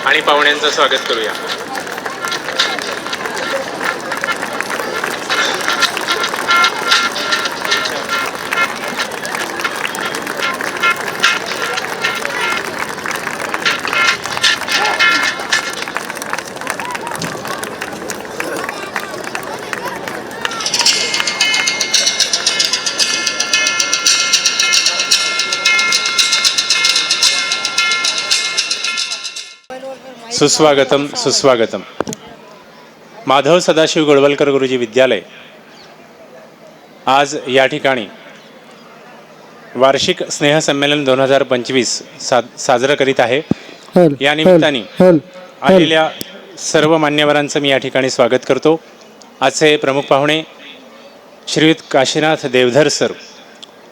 आणि पाहुण्यांचं स्वागत करूया। सुस्वागतम सुस्वागतम। माधव सदाशिव गोळवलकर गुरुजी विद्यालय आज या ठिकाणी वार्षिक स्नेहसंमेलन 2025 साजरं करीत आहे। या निमित्ताने आलेल्या सर्व मान्यवरांचं मी या ठिकाणी स्वागत करतो। आजचे प्रमुख पाहुणे श्रीयुत काशीनाथ देवधर सर,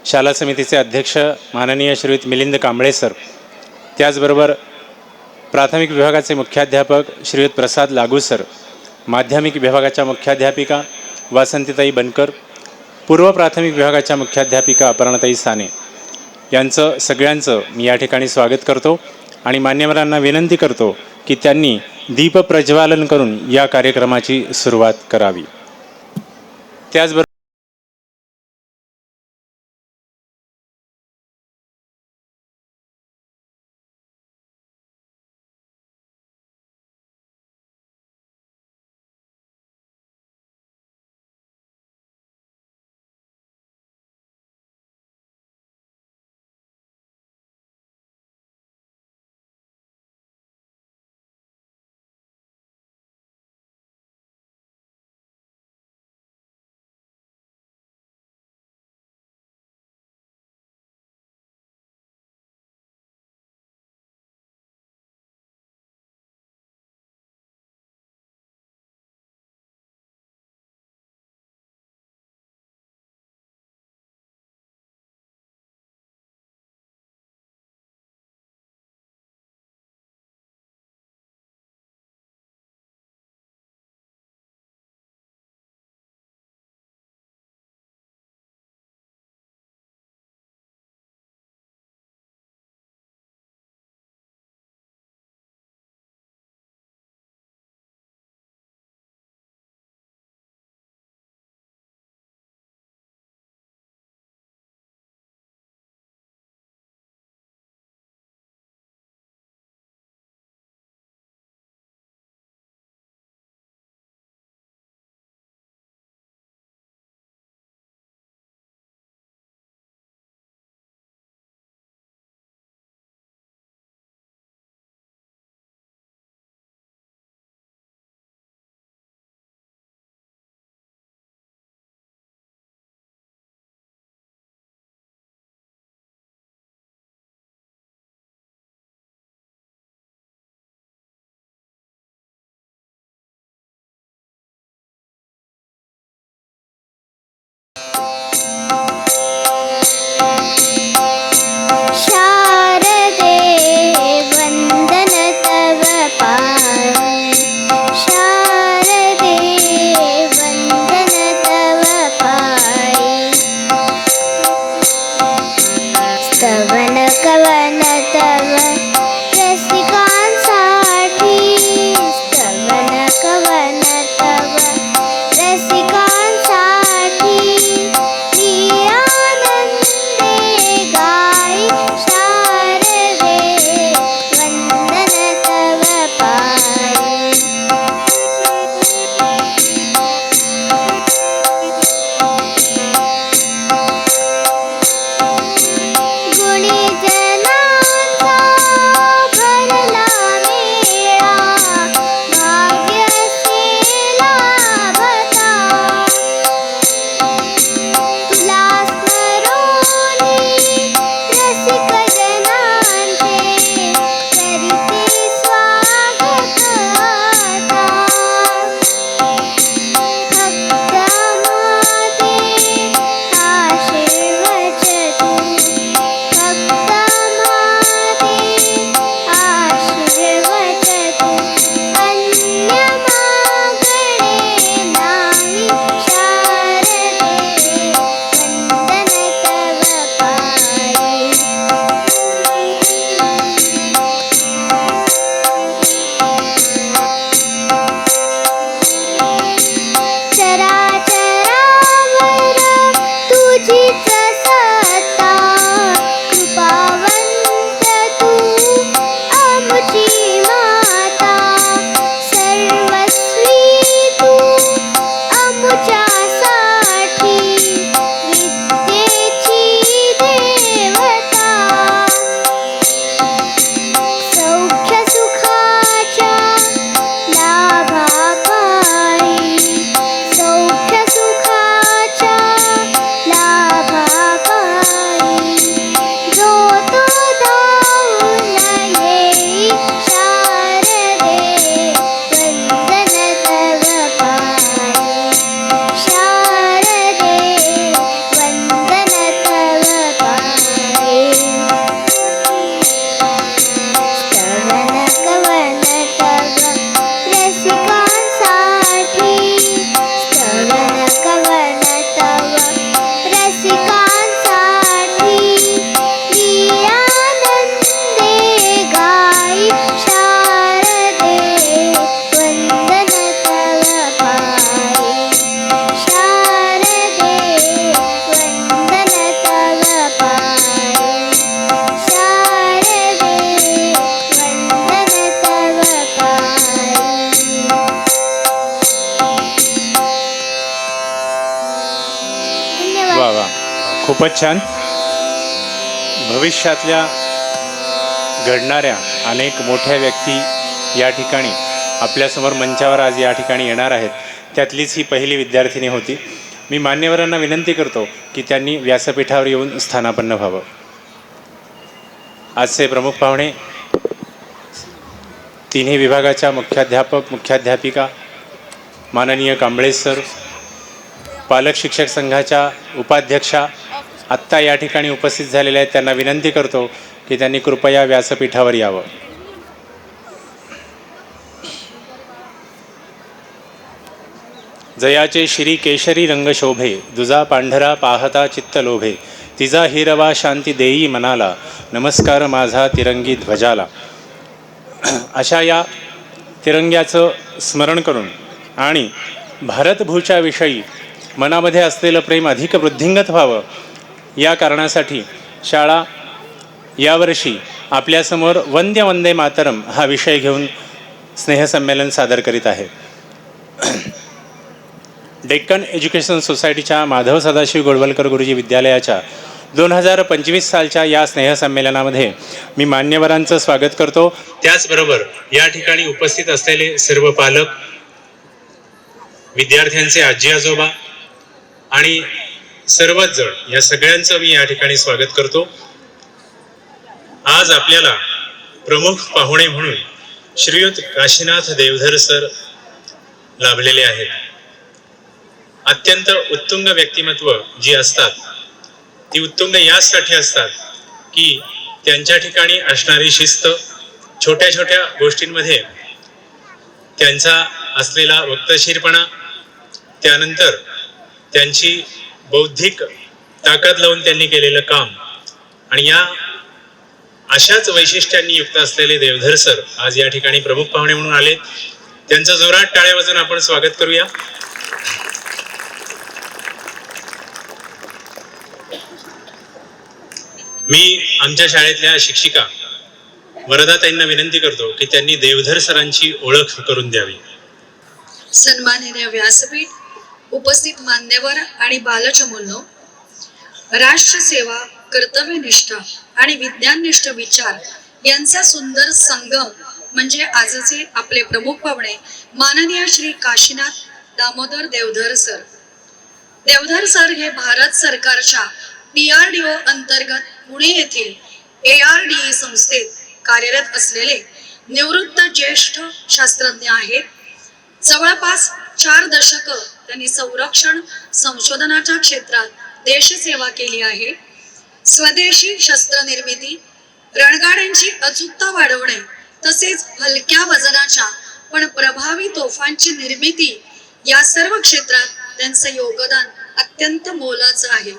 शाला समितीचे अध्यक्ष माननीय श्रीयुत मिलिंद कांबळे सर, त्याचबरोबर प्राथमिक विभागाचे मुख्याध्यापक श्रीयुत प्रसाद लागू सर, माध्यमिक विभागाच्या मुख्याध्यापिका वासंतीताई बनकर, पूर्व प्राथमिक विभागाच्या मुख्याध्यापिका अपर्णाताई साने यांचं सगळ्यांचं मी या ठिकाणी स्वागत करतो आणि मान्यवरांना विनंती करतो की त्यांनी दीप प्रज्वालन करून या कार्यक्रमाची सुरुवात करावी। त्याचबरोबर खूपच छान. भविष्यातल्या घडणाऱ्या अनेक मोठ्या व्यक्ती या ठिकाणी आपल्यासमोर मंचावर आज या ठिकाणी येणार आहेत. त्यातलीच ही पहिली विद्यार्थिनी होती. मी मान्यवरांना विनंती करतो की त्यांनी व्यासपीठावर येऊन स्थानापन्न व्हावं. आजचे प्रमुख पाहुणे तिन्ही विभागाच्या मुख्याध्यापक मुख्याध्यापिका माननीय कांबळे सर, पालक शिक्षक संघाच्या उपाध्यक्षा आत्ता या ठिकाणी उपस्थित झालेल्या आहेत. त्यांना विनंती करतो की त्यांनी कृपया व्यासपीठावर यावं. जयाचे श्री केशरी रंग शोभे, दुजा पांढरा पाहता चित्त लोभे, तिजा हिरवा शांती देई मनाला, नमस्कार माझा तिरंगी ध्वजाला. अशा या तिरंग्याचं स्मरण करून आणि भारतभूच्या विषयी मनामध्ये असलेलं प्रेम अधिक वृद्धिंगत व्हावं या कारणासाठी शाळा यावर्षी आपल्यासमोर वंदे वंदे मातरम हा विषय घेऊन स्नेहसंमेलन सादर करीत आहे. डेक्कन एज्युकेशन सोसायटीच्या माधव सदाशिव गोळवलकर गुरुजी विद्यालयाच्या 2025 सालच्या या स्नेहसंमेलनामध्ये मी मान्यवरांचं स्वागत करतो. त्याचबरोबर या ठिकाणी उपस्थित असलेले सर्व पालक, विद्यार्थ्यांचे आजी आजोबा आणि सर्वच जण या सगळ्यांचं मी या ठिकाणी स्वागत करतो. आज आपल्याला प्रमुख पाहुणे म्हणून श्रीयुत काशीनाथ देवधर सर लाभलेले आहेत. अत्यंत उत्तुंग व्यक्तिमत्व जी असतात ती उत्तुंग यासाठी असतात की त्यांच्या ठिकाणी असणारी शिस्त, छोट्या छोट्या गोष्टींमध्ये त्यांचा असलेला वक्तशीरपणा, त्यानंतर त्यांची बौद्धिक ताकद लावून त्यांनी केलेलं काम आणि या अशाच वैशिष्ट्यांनी युक्त असलेले देवधर सर आज या ठिकाणी प्रमुख पाहुणे म्हणून आले. त्यांचं जोरात टाळ्या वाजवून आपण स्वागत करूया. मी आमच्या शाळेतल्या शिक्षिका वरदाताईंना विनंती करतो की त्यांनी देवधर सरांची ओळख करून द्यावी. सन्माननीय व्यासपीठ, उपस्थित मान्यवर आणि बालचमूंनो, राष्ट्रसेवा, कर्तव्यनिष्ठा आणि विज्ञाननिष्ठ विचार यांचा सुंदर संगम म्हणजे आजचे आपले प्रमुख पाहुणे माननीय श्री काशीनाथ दामोदर देवधर सर. देवधर सर हे भारत सरकारच्या DRDO अंतर्गत पुणे येथील ARDE संस्थेत कार्यरत असलेले निवृत्त ज्येष्ठ शास्त्रज्ञ आहेत. जवळपास 4 दशक त्यांनी संरक्षण संशोधनाच्या क्षेत्रात देशसेवा केली आहे. स्वदेशी शस्त्र निर्मिती, रणगाड्यांची अचूकता वाढवणे तसेच हलक्या वजनाच्या पण प्रभावी तोफांची निर्मिती या सर्व क्षेत्रात त्यांचे योगदान अत्यंत मोलाचं आहे.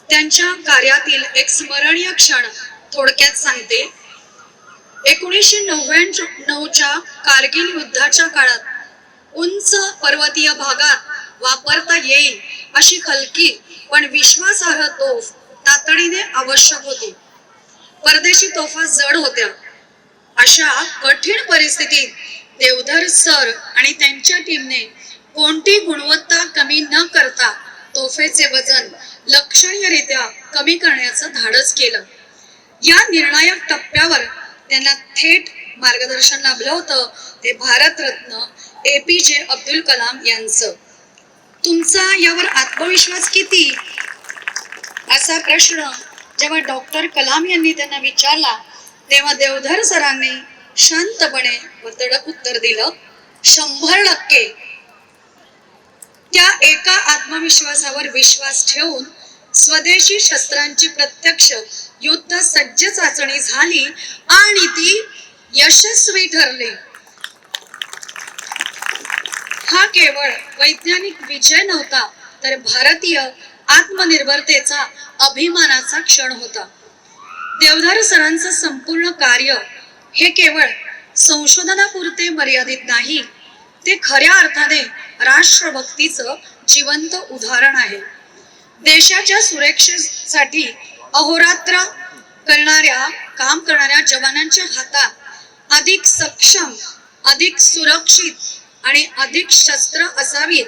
त्यांच्या कार्यातील एक स्मरणीय क्षण थोडक्यात सांगते. 1999च्या कारगिल युद्धाच्या काळात उंच पर्वतीय भागात वापरता येईल अशी हलकी पण विश्वासार्ह तोफ तातडीने आवश्यक होती. परदेशी तोफा जड होत्या. अशा कठीण परिस्थितीत देवधर सर आणि त्यांच्या टीमने कोणती गुणवत्ता कमी न करता तोफेचे वजन लक्षणीयरित्या कमी करण्याचं धाडस केलं. या निर्णायक टप्प्यावर त्यांना थेट मार्गदर्शन लाभलं होतं ते भारतरत्न APJ अब्दुल कलाम यांचं. तुमचा यावर आत्मविश्वास किती, असा प्रश्न जेव्हा डॉक्टर कलाम यांनी त्यांना विचारला तेव्हा देवधर सरांनी शांतपणे व तडक उत्तर दिलं, 100%. त्या एका आत्मविश्वासावर विश्वास ठेवून स्वदेशी शस्त्रांची प्रत्यक्ष युद्ध सज्ज चाचणी झाली आणि ती यशस्वी ठरली. हा केवळ वैज्ञानिक विजय नव्हता तर भारतीय आत्मनिर्भरतेचा अभिमानाचा क्षण होता. देवधर सरांचं संपूर्ण कार्य हे केवळ संशोधनापुरते मर्यादित नाही, ते खऱ्या अर्थाने राष्ट्रभक्तीचं जिवंत उदाहरण आहे. देशाच्या सुरक्षेसाठी अहोरात्र काम करणाऱ्या जवानांच्या हातात अधिक सक्षम, अधिक सुरक्षित आणि अधिक शस्त्र असावीत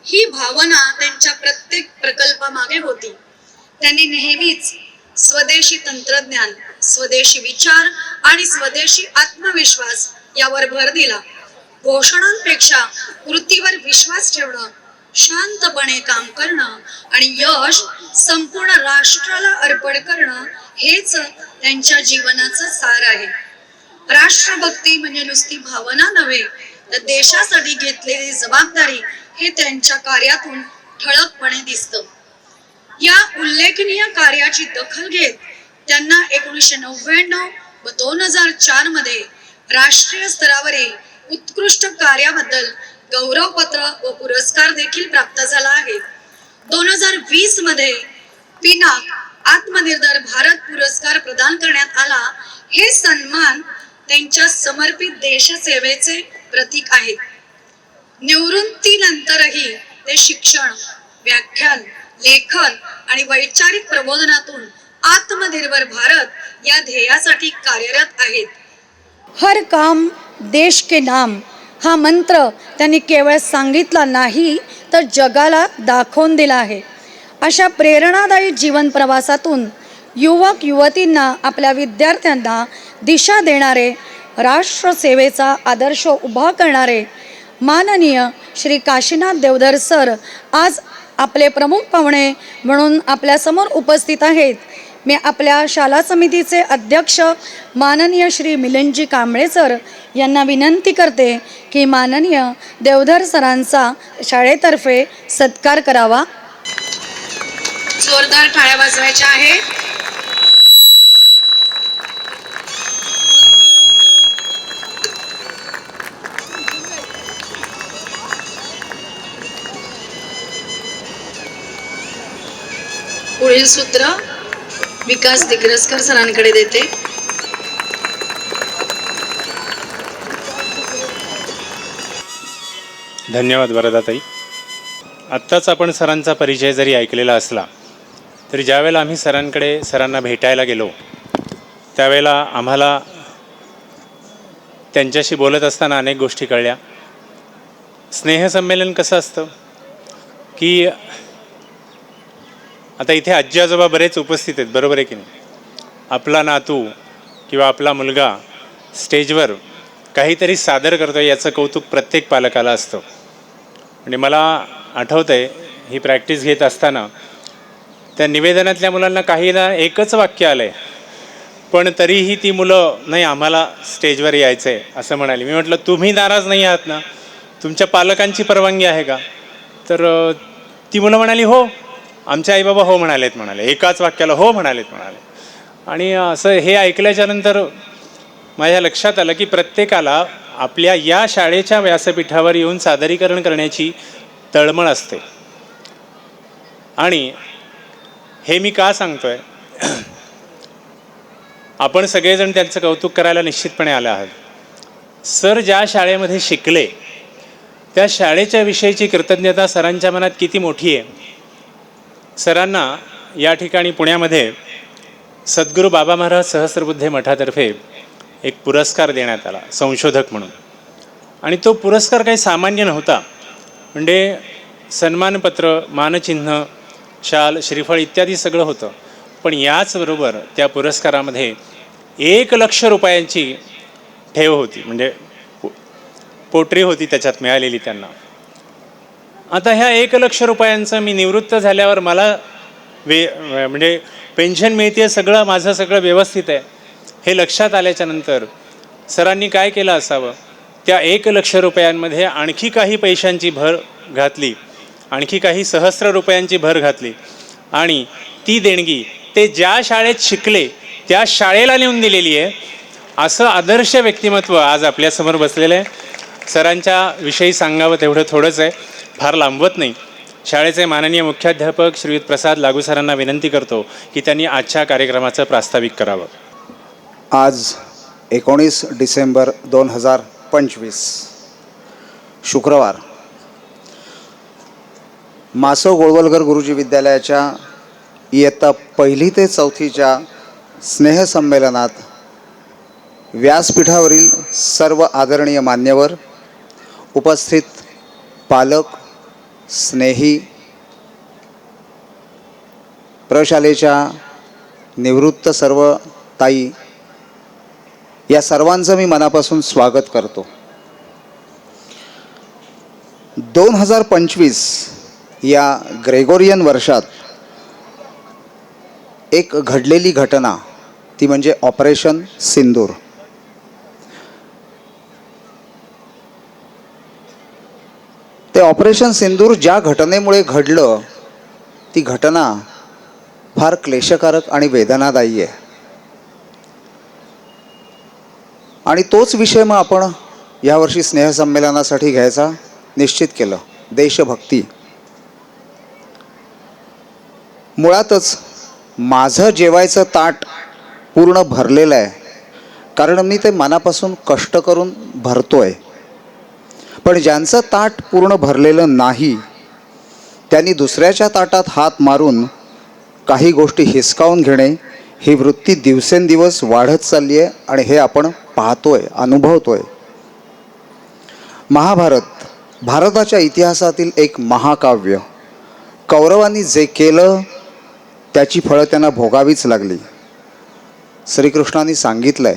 ही भावना त्यांच्या प्रत्येक प्रकल्पामागे होती. त्यांनी नेहमीच स्वदेशी तंत्रज्ञान, स्वदेशी विचार आणि स्वदेशी आत्मविश्वास यावर भर दिला. घोषणांपेक्षा कृतीवर विश्वास ठेवणं, शांतपणे काम करणं आणि यश संपूर्ण राष्ट्राला अर्पण करणं हेच त्यांच्या जीवनाचं सार आहे. राष्ट्रभक्ती म्हणजे नुसती भावना नव्हे, तर देशासाठी घेतलेली जबाबदारी हे त्यांच्या कार्यातून ठळकपणे दिसतं. या उल्लेखनीय कार्याची दखल घेत त्यांना 1999 व 2004 मध्ये राष्ट्रीय स्तरावरील उत्कृष्ट कार्याबद्दल गौरवपत्र व पुरस्कार देखील प्राप्त झाला आहे. 2020 मध्ये पिनाक आत्मनिर्भर भारत पुरस्कार प्रदान करण्यात आला. हे सन्मान त्यांच्या समर्पित देशसेवेचे प्रतीक आहेत. निवृत्तीनंतरही ते शिक्षण, व्याख्यान, लेखन आणि वैचारिक प्रबोधनातून आत्मनिर्भर भारत या ध्येयासाठी कार्यरत आहेत. हर काम देश के नाम हा मंत्र त्यांनी केवळ सांगितला नाही तर जगाला दाखवून दिला आहे. अशा प्रेरणादायी जीवन प्रवासातून युवक युवतींना, आपल्या विद्यार्थ्यांना दिशा देणारे, राष्ट्रसेवेचा आदर्श उभा करणारे माननीय श्री काशीनाथ देवधर सर आज आपले प्रमुख पाहुणे म्हणून आपल्यासमोर उपस्थित आहेत. मी आपल्या शाला समितीचे अध्यक्ष माननीय श्री मिलिंदजी कांबळे सर यांना विनंती करते की माननीय देवधर सरांचा शाळेतर्फे सत्कार करावा. जोरदार टाळ्या वाजवायच्या आहेत. पुढील सूत्र विकास दिग्रसकर सरांकडे देते. धन्यवाद वरदाताई. आत्ताच आपण सरांचा परिचय जरी ऐकलेला असला तरी ज्यावेळेला आम्ही सरांना भेटायला गेलो त्यावेळेला आम्हाला त्यांच्याशी बोलत असताना अनेक गोष्टी कळल्या. स्नेहसंमेलन कसं असतं की आता इथे आजी आजोबा बरेच उपस्थित आहेत, बरोबर आहे की नाही. आपला नातू किंवा आपला मुलगा स्टेजवर काहीतरी सादर करतो याचं कौतुक प्रत्येक पालकाला असतं. म्हणजे मला आठवतं आहे ही प्रॅक्टिस घेत असताना त्या निवेदनातल्या मुलांना काही ना एकच वाक्य आलं आहे, पण तरीही ती मुलं नाही आम्हाला स्टेजवर यायचं आहे असं म्हणाली. मी म्हटलं तुम्ही नाराज नाही आहात ना, तुमच्या पालकांची परवानगी आहे का? तर ती मुलं म्हणाली हो, आमचे आईबाबा हो म्हणाले. एकाच वाक्याला हो म्हणाले. आणि असं हे ऐकल्याच्यानंतर माझ्या लक्षात आलं की प्रत्येकाला आपल्या या शाळेच्या व्यासपीठावर येऊन सादरीकरण करण्याची तळमळ असते. आणि हे मी का सांगतोय, आपण सगळेजण त्यांचं कौतुक करायला निश्चितपणे आले आहात. सर ज्या शाळेमध्ये शिकले त्या शाळेच्या विषयीची कृतज्ञता सरांच्या मनात किती मोठी आहे. सरांना या ठिकाणी पुण्यामध्ये सद्गुरू बाबा महाराज सहस्त्रबुद्धे मठातर्फे एक पुरस्कार देण्यात आला संशोधक म्हणून. आणि तो पुरस्कार काही सामान्य नव्हता. म्हणजे सन्मानपत्र, मानचिन्ह, शाल, श्रीफळ इत्यादी सगळं होतं. पण याचबरोबर त्या पुरस्कारामध्ये 1,00,000 रुपयांची ठेव होती, म्हणजे पोटरी होती त्याच्यात मिळालेली त्यांना. आता ह्या 1,00,000 रुपयांचं मी निवृत्त झाल्यावर मला म्हणजे पेन्शन मिळते, सगळं माझं सगळं व्यवस्थित आहे हे लक्षात आल्याच्यानंतर सरांनी काय केलं असावं, त्या 1,00,000 रुपयांमध्ये आणखी काही पैशांची भर घातली, आणखी काही सहस्र रुपयांची भर घातली आणि ती देणगी ते ज्या शाळेत शिकले त्या शाळेला नेऊन दिलेली आहे. असं आदर्श व्यक्तिमत्व आज आपल्यासमोर बसलेलं आहे. सरांच्या विषयी सांगावं तेवढं थोडंच आहे, फार लांबवत नाही. शाळेचे माननीय मुख्याध्यापक श्रीयुत प्रसाद लागू सरांना विनंती करतो की त्यांनी आजच्या कार्यक्रमाचं प्रास्ताविक करावं. आज 19 डिसेंबर 2025 शुक्रवार मासो गोळवलकर गुरुजी विद्यालयाच्या इयत्ता 1ली ते 4थीच्या स्नेहसंमेलनात व्यासपीठावरील सर्व आदरणीय मान्यवर, उपस्थित पालक, स्नेही, प्रशालेच्या निवृत्त सर्व ताई, या सर्वांचं मी मनापासून स्वागत करतो. 2025 या ग्रेगोरियन वर्षात एक घडलेली घटना, ती म्हणजे ऑपरेशन सिंदूर. ते ऑपरेशन सिंदूर ज्या घटनेमुळे घडलं, ती घटना फार क्लेशकारक आणि वेदनादायी आहे. आणि तोच विषय मग आपण यावर्षी स्नेहसंमेलनासाठी घ्यायचा निश्चित केलं, देशभक्ती. मुळातच माझं जेवायचं ताट पूर्ण भरलेलं आहे, कारण मी ते मनापासून कष्ट करून भरतोय. पण ज्यांचं ताट पूर्ण भरलेलं नाही, त्यांनी दुसऱ्याच्या ताटात हात मारून काही गोष्टी हिसकावून घेणे, ही वृत्ती दिवसेंदिवस वाढत चालली आहे. आणि हे आपण पाहतोय, अनुभवतोय. महाभारत भारताच्या इतिहासातील एक महाकाव्य. कौरवांनी जे केलं त्याची फळं त्यांना भोगावीच लागली. श्रीकृष्णांनी सांगितलंय,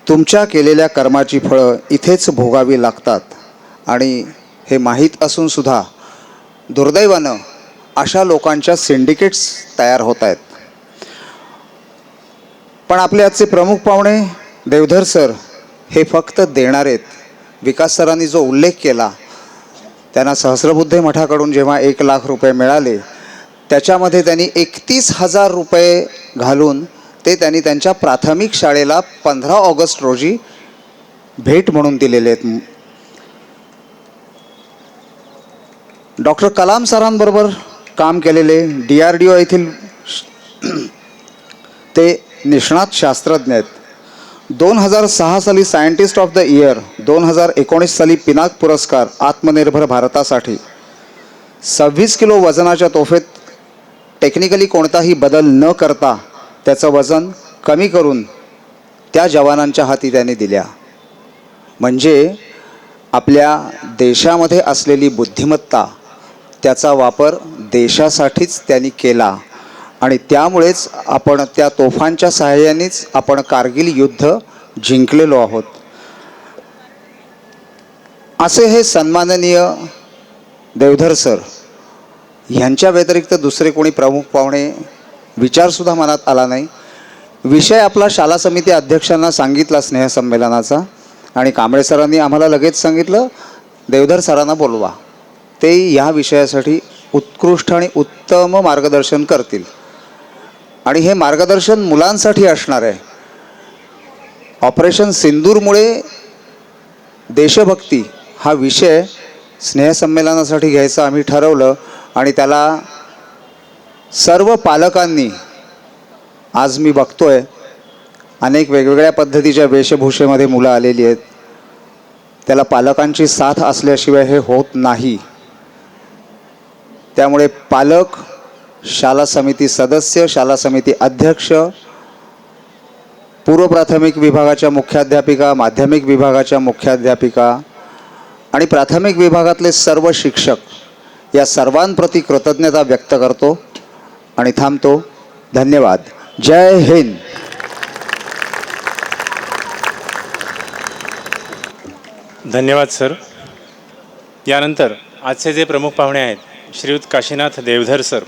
तुमच्या केलेल्या कर्माची फळं इथेच भोगावी लागतात. आणि हे माहीत असून सुद्धा दुर्दैवानं अशा लोकांच्या सिंडिकेट्स तयार होत आहेत. पण आपले आजचे प्रमुख पाहुणे देवधर सर हे फक्त देणार आहेत. विकास सरांनी जो उल्लेख केला, त्यांना सहस्रबुद्धे मठाकडून जेव्हा 1 लाख रुपये मिळाले, त्याच्यामध्ये त्यांनी 31,000 रुपये घालून ते त्यांनी त्यांच्या प्राथमिक शाळेला 15 ऑगस्ट रोजी भेट म्हणून दिलेले आहेत. डॉक्टर कलाम सरांबरोबर काम केलेले DRDO येथील ते निष्णात शास्त्रज्ञ आहेत. 2006 साली सायंटिस्ट ऑफ द इयर, 2019 साली पिनाक पुरस्कार आत्मनिर्भर भारतासाठी. 26 किलो वजनाच्या तोफेत टेक्निकली कोणताही बदल न करता त्याचं वजन कमी करून त्या जवानांच्या हाती त्यांनी दिल्या. म्हणजे आपल्या देशामध्ये असलेली बुद्धिमत्ता, त्याचा वापर देशासाठीच त्यांनी केला. आणि त्यामुळेच आपण त्या तोफांच्या सहाय्यानेच आपण कारगिल युद्ध जिंकलेलो आहोत. असे हे सन्माननीय देवधर सर, ह्यांच्या व्यतिरिक्त दुसरे कोणी प्रमुख पाहुणे विचारसुद्धा मनात आला नाही. विषय आपला शाला समिती अध्यक्षांना सांगितला स्नेहसंमेलनाचा, आणि कांबळे सरांनी आम्हाला लगेच सांगितलं देवधर सरांना बोलवा, ते ह्या विषयासाठी उत्कृष्ट आणि उत्तम मार्गदर्शन करतील. आणि हे मार्गदर्शन मुलांसाठी असणार आहे. ऑपरेशन सिंदूरमुळे देशभक्ती हा विषय स्नेहसंमेलनासाठी घ्यायचं आम्ही ठरवलं. आणि त्याला सर्व पालकांनी, आज मी बघतोय अनेक वेगवेगळ्या पद्धतीच्या वेशभूषेमध्ये मुलं आलेली आहेत, त्याला पालकांची साथ असल्याशिवाय हे होत नाही. त्यामुळे पालक, शाला समिती सदस्य, शाला समिती अध्यक्ष, पूर्व प्राथमिक विभागाच्या मुख्याध्यापिका, माध्यमिक विभागाच्या मुख्याध्यापिका आणि प्राथमिक विभागातले सर्व शिक्षक, या सर्वांप्रती कृतज्ञता व्यक्त करतो आणि थांबतो. धन्यवाद. जय हिंद. धन्यवाद सर. यानंतर आजचे जे प्रमुख पाहुणे आहेत, श्रीयुत काशीनाथ देवधर सर,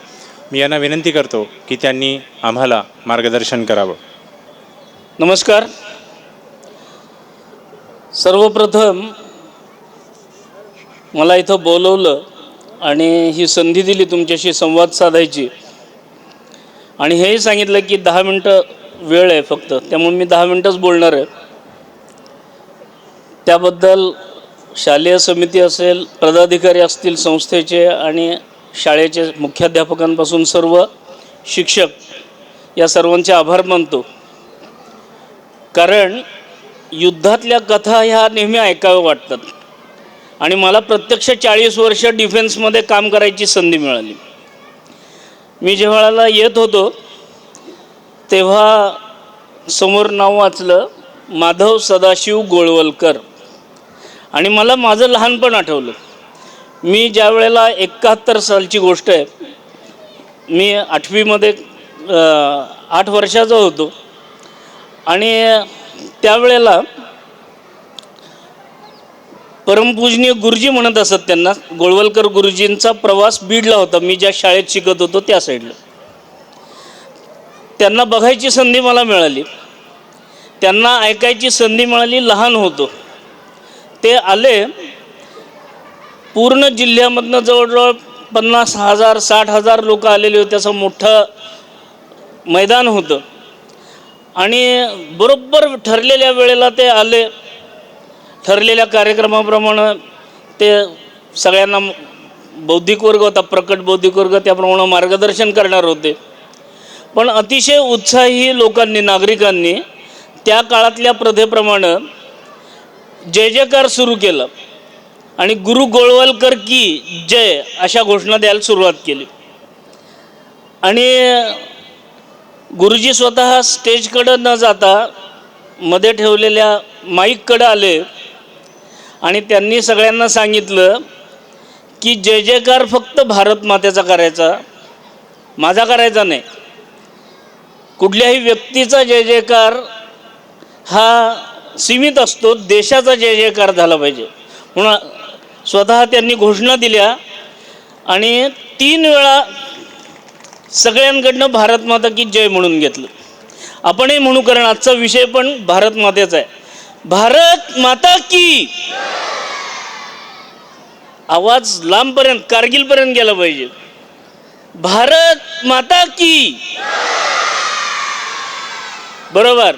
मी यांना विनंती करतो की त्यांनी आम्हाला मार्गदर्शन करावं. नमस्कार. सर्वप्रथम मला इथं बोलवलं आणि ही संधी दिली तुमच्याशी संवाद साधायची, आणि हेही सांगितलं की 10 मिनटं वेळ आहे फक्त, त्यामुळे मी 10 मिनटंच बोलणार आहे. त्याबद्दल शालेय समिती असेल, पदाधिकारी असतील संस्थेचे, आणि शाळेचे मुख्याध्यापकांपासून सर्व शिक्षक, या सर्वांचे आभार मानतो. कारण युद्धातल्या कथा ह्या नेहमी ऐकाव्या वाटतात, आणि मला प्रत्यक्ष 40 वर्ष डिफेन्समध्ये काम करायची संधी मिळाली. मी जेव्हा येत होतो तेव्हा समोर नाव वाचलं माधव सदाशिव गोळवलकर, आणि मला माझं लहानपण आठवलं. मी ज्या वेळेला 71 सालची गोष्ट आहे, मी 8वीमध्ये 8 वर्षाचा होतो आणि त्यावेळेला परमपूजनीय गुरुजी म्हणत असत त्यांना, गोळवलकर गुरुजींचा प्रवास बीडला होता. मी ज्या शाळेत शिकत होतो त्या साईडला. त्यांना बघायची संधी मला मिळाली, त्यांना ऐकायची संधी मिळाली. लहान होतो. ते आले, पूर्ण जिल्ह्यामधनं जवळजवळ 50,000 60,000 लोक आलेले होते. असं मोठं मैदान होतं आणि बरोबर ठरलेल्या वेळेला ते आले. ठरलेल्या कार्यक्रमाप्रमाणे ते सगळ्यांना, बौद्धिक वर्ग होता, प्रकट बौद्धिक वर्ग, त्याप्रमाणे मार्गदर्शन करणार होते. पण अतिशय उत्साही लोकांनी, नागरिकांनी त्या काळातल्या प्रथेप्रमाणे जय जयकार सुरू केलं आणि गुरु गोळवलकर की जय अशा घोषणा द्यायला सुरुवात केली. आणि गुरुजी स्वतः स्टेजकडं न जाता मध्ये ठेवलेल्या माईककडं आले आणि त्यांनी सगळ्यांना सांगितलं की जय जयकार फक्त भारत मातेचा करायचा, माझा करायचा नाही. कुठल्याही व्यक्तीचा जय जयकार हा सीमित असतो, देशाचा जय जयकार झाला पाहिजे म्हणून स्वतः त्यांनी घोषणा दिल्या आणि 3 वेळा सगळ्यांकडनं भारत माता की जय म्हणून घेतलं. आपणही म्हणू, कारण आजचा विषय पण भारत मातेचा आहे. भारत माता की, आवाज लांबपर्यंत, कारगिलपर्यंत गेला पाहिजे. भारत माता की, बरोबर,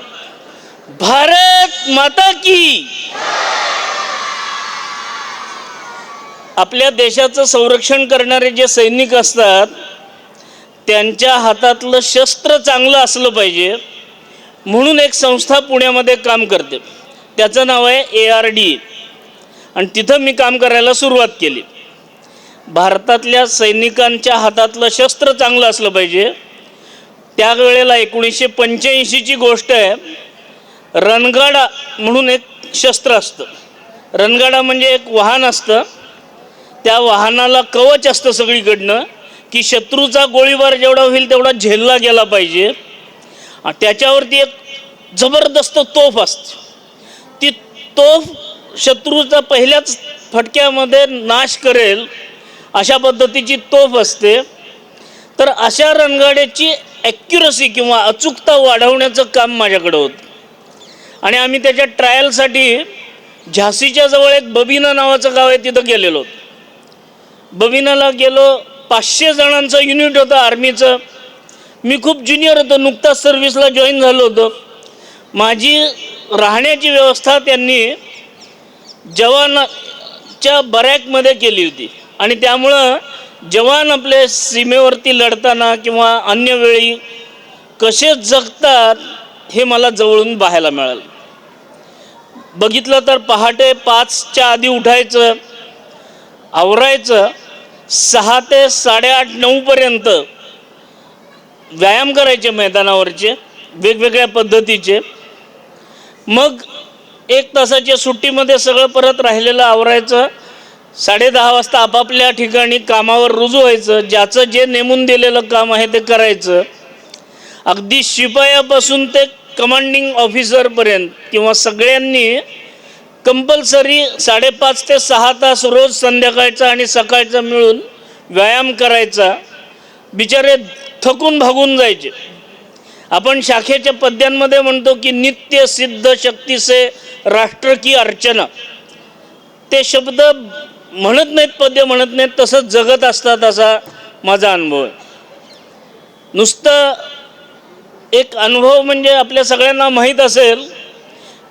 भारत माता की. आपल्या देशाचं संरक्षण करणारे जे सैनिक असतात त्यांच्या हातातलं शस्त्र चांगलं असलं पाहिजे म्हणून एक संस्था पुण्यामध्ये काम करते. त्याचं नाव आहे ARD आणि तिथं मी काम करायला सुरुवात केली. भारतातल्या सैनिकांच्या हातातलं शस्त्र चांगलं असलं पाहिजे. त्यावेळेला 1985ची गोष्ट आहे. रणगाडा म्हणून एक शस्त्र असतं. रणगाडा म्हणजे एक वाहन असतं, त्या वाहनाला कवच असतं सगळीकडनं की शत्रूचा गोळीबार जेवढा होईल तेवढा झेलला गेला पाहिजे. त्याच्यावरती एक जबरदस्त तोफ असते. ती तोफ शत्रूचा पहिल्याच फटक्यामध्ये नाश करेल अशा पद्धतीची तोफ असते. तर अशा रणगाड्याची ॲक्युरसी किंवा अचूकता वाढवण्याचं काम माझ्याकडं होतं आणि आम्ही त्याच्या ट्रायलसाठी झाशीच्या जवळ एक बबिना नावाचं गाव आहे, तिथं गेलेलो. बबिनाला गेलो. 500 जणांचं युनिट होतं आर्मीचं. मी खूप ज्युनियर होतो, नुकताच सर्व्हिसला जॉईन झालो होतो. माझी राहण्याची व्यवस्था त्यांनी जवानाच्या बरॅकमध्ये केली होती आणि त्यामुळं जवान आपले सीमेवरती लढताना किंवा अन्य वेळी कसे जगतात हे मला जवळून पाहायला मिळालं. बघितलं तर पहाटे 5च्या आधी उठायचं, आवरायचं, 6 ते 8:30 9पर्यंत व्यायाम करायचे मैदानावरचे वेगवेगळ्या पद्धतीचे. मग 1 तासाच्या सुट्टीमध्ये सगळं परत राहिलेलं आवरायचं. 10:30 वाजता आपापल्या ठिकाणी कामावर रुजू व्हायचं. ज्याचं जे नेमून दिलेलं काम आहे ते करायचं. अगदी शिपायापासून ते कमांडिंग ऑफिसरपर्यंत किंवा सगळ्यांनी कंपल्सरी 5.5 ते 6 तास रोज संध्याकाळचा आणि सकाळचा मिळून व्यायाम करायचा. बिचारे थकून भागून जायचे. आपण शाखेच्या पद्यांमध्ये म्हणतो की नित्य सिद्ध शक्ती से राष्ट्र की अर्चना. ते शब्द म्हणत नाहीत, पद्य म्हणत नाहीत, तसंच जगत असतात असा माझा अनुभव आहे. नुसतं एक अनुभव म्हणजे आपल्या सगळ्यांना माहीत असेल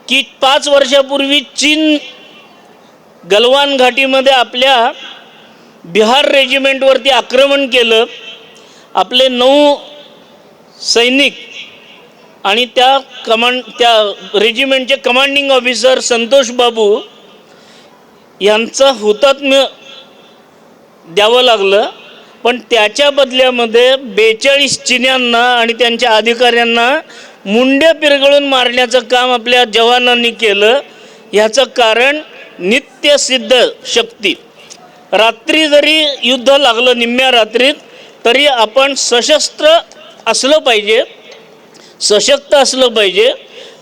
की 5 वर्षापूर्वी चीन गलवान घाटीमध्ये आपल्या बिहार रेजिमेंटवरती आक्रमण केलं. आपले 9 सैनिक आणि त्या रेजिमेंटचे कमांडिंग ऑफिसर संतोष बाबू यांचं हुतात्म्य द्यावं लागलं. पण त्याच्या बदल्यामध्ये 42 चिन्यांना आणि त्यांच्या अधिकाऱ्यांना मुंड्या पिरगळून मारण्याचं काम आपल्या जवानांनी केलं. ह्याचं कारण नित्यसिद्ध शक्ती. रात्री जरी युद्ध लागलं निम्म्या रात्रीत तरी आपण सशस्त्र असलं पाहिजे, सशक्त असलं पाहिजे,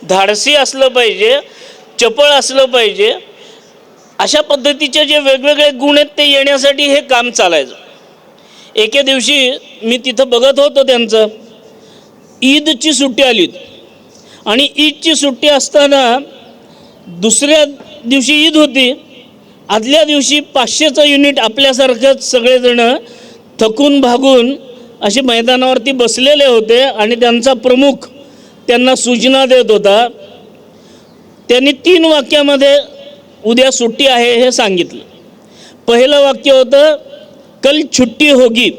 धाडसी असलं पाहिजे, चपळ असलं पाहिजे. अशा पद्धतीचे जे वेगवेगळे गुण आहेत ते येण्यासाठी हे काम चालायचं. एके दिवशी मी तिथं बघत होतो, त्यांचं ईदची सुट्टी आली आणि ईदची सुट्टी असताना दुसऱ्या दिवशी ईद होती. आदल्या दिवशी 500चं युनिट आपल्यासारखंच सगळेजणं थकून भागून असे मैदानावरती बसलेले होते आणि त्यांचा प्रमुख त्यांना सूचना देत होता. त्यांनी 3 वाक्यामध्ये उद्या सुट्टी आहे हे सांगितलं. पहिलं वाक्य होतं कल छुट्टी होगी.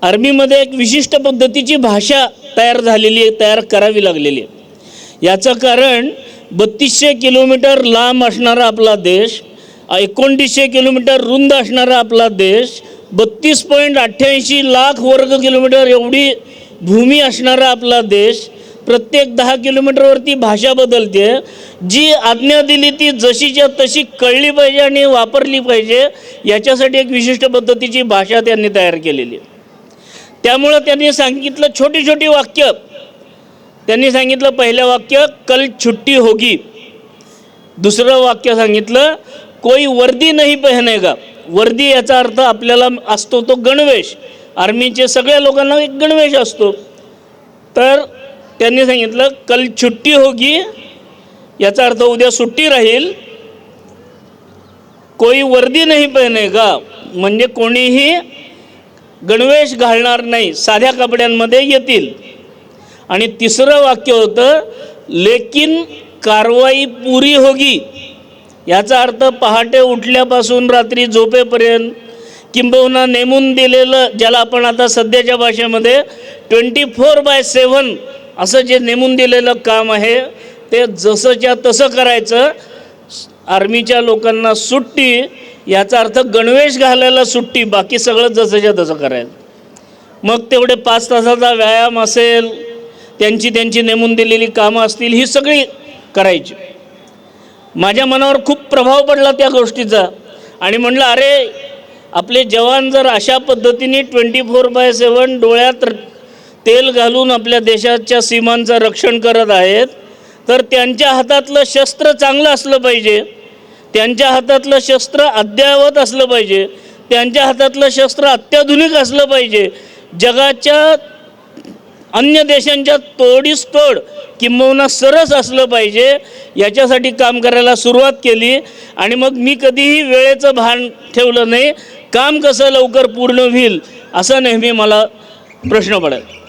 आर्मीमध्ये एक विशिष्ट पद्धतीची भाषा तयार करावी लागलेली आहे. याचं कारण 3200 किलोमीटर लांब असणारा आपला देश, 2900 किलोमीटर रुंद असणारा आपला देश, 32.88 लाख वर्ग किलोमीटर एवढी भूमी असणारा आपला देश, प्रत्येक 10 किलोमीटरवरती भाषा बदलते. जी आज्ञा दिली ती जशीच्या तशी कळली पाहिजे आणि वापरली पाहिजे, याच्यासाठी एक विशिष्ट पद्धतीची भाषा त्यांनी तयार केलेली आहे. त्यामुळं त्यांनी सांगितलं छोटी छोटी वाक्य. त्यांनी सांगितलं पहिलं वाक्य कल छुट्टी होगी. दुसरं वाक्य सांगितलं कोई वर्दी नहीं पहनेगा. वर्दी याचा अर्थ आपल्याला असतो तो गणवेश. आर्मीचे सगळ्या लोकांना एक गणवेश असतो. तर त्यांनी सांगितलं कल छुट्टी होगी याचा अर्थ उद्या सुट्टी राहील. कोई वर्दी नहीं पहनेगा म्हणजे कोणीही गणवेश घालणार नाही, साध्या कपड्यांमध्ये येतील. आणि तिसरं वाक्य होतं लेकिन कारवाई पुरी होगी. याचा अर्थ पहाटे उठल्यापासून रात्री झोपेपर्यंत किंबहुना नेमून दिलेलं, ज्याला आपण आता सध्याच्या भाषेमध्ये 24/7 असं जे नेमून दिलेलं काम आहे ते जसंच्या तसं करायचं. आर्मीच्या लोकांना सुट्टी याचा अर्थ गणवेश घालायला सुट्टी, बाकी सगळं जसंच्या तसं करायचं. मग तेवढे 5 तासाचा व्यायाम असेल, त्यांची नेमून दिलेली कामं असतील, ही सगळी करायची. माझ्या मनावर खूप प्रभाव पडला त्या गोष्टीचा आणि म्हणलं अरे आपले जवान जर अशा पद्धतीने 24/7 डोळ्यात तेल घालून आपल्या देशाच्या सीमांचं रक्षण करत आहेत, तर त्यांच्या हातातलं शस्त्र चांगलं असलं पाहिजे, त्यांच्या हातातलं शस्त्र अद्ययावत असलं पाहिजे, त्यांच्या हातातलं शस्त्र अत्याधुनिक असलं पाहिजे, जगाच्या अन्य देशांच्या तोडीस तोड किंबहुना सरस असलं पाहिजे. याच्यासाठी काम करायला सुरुवात केली आणि मग मी कधीही वेळेचं भान ठेवलं नाही. काम कसं लवकर पूर्ण होईल असा नेहमी मला प्रश्न पडायचा.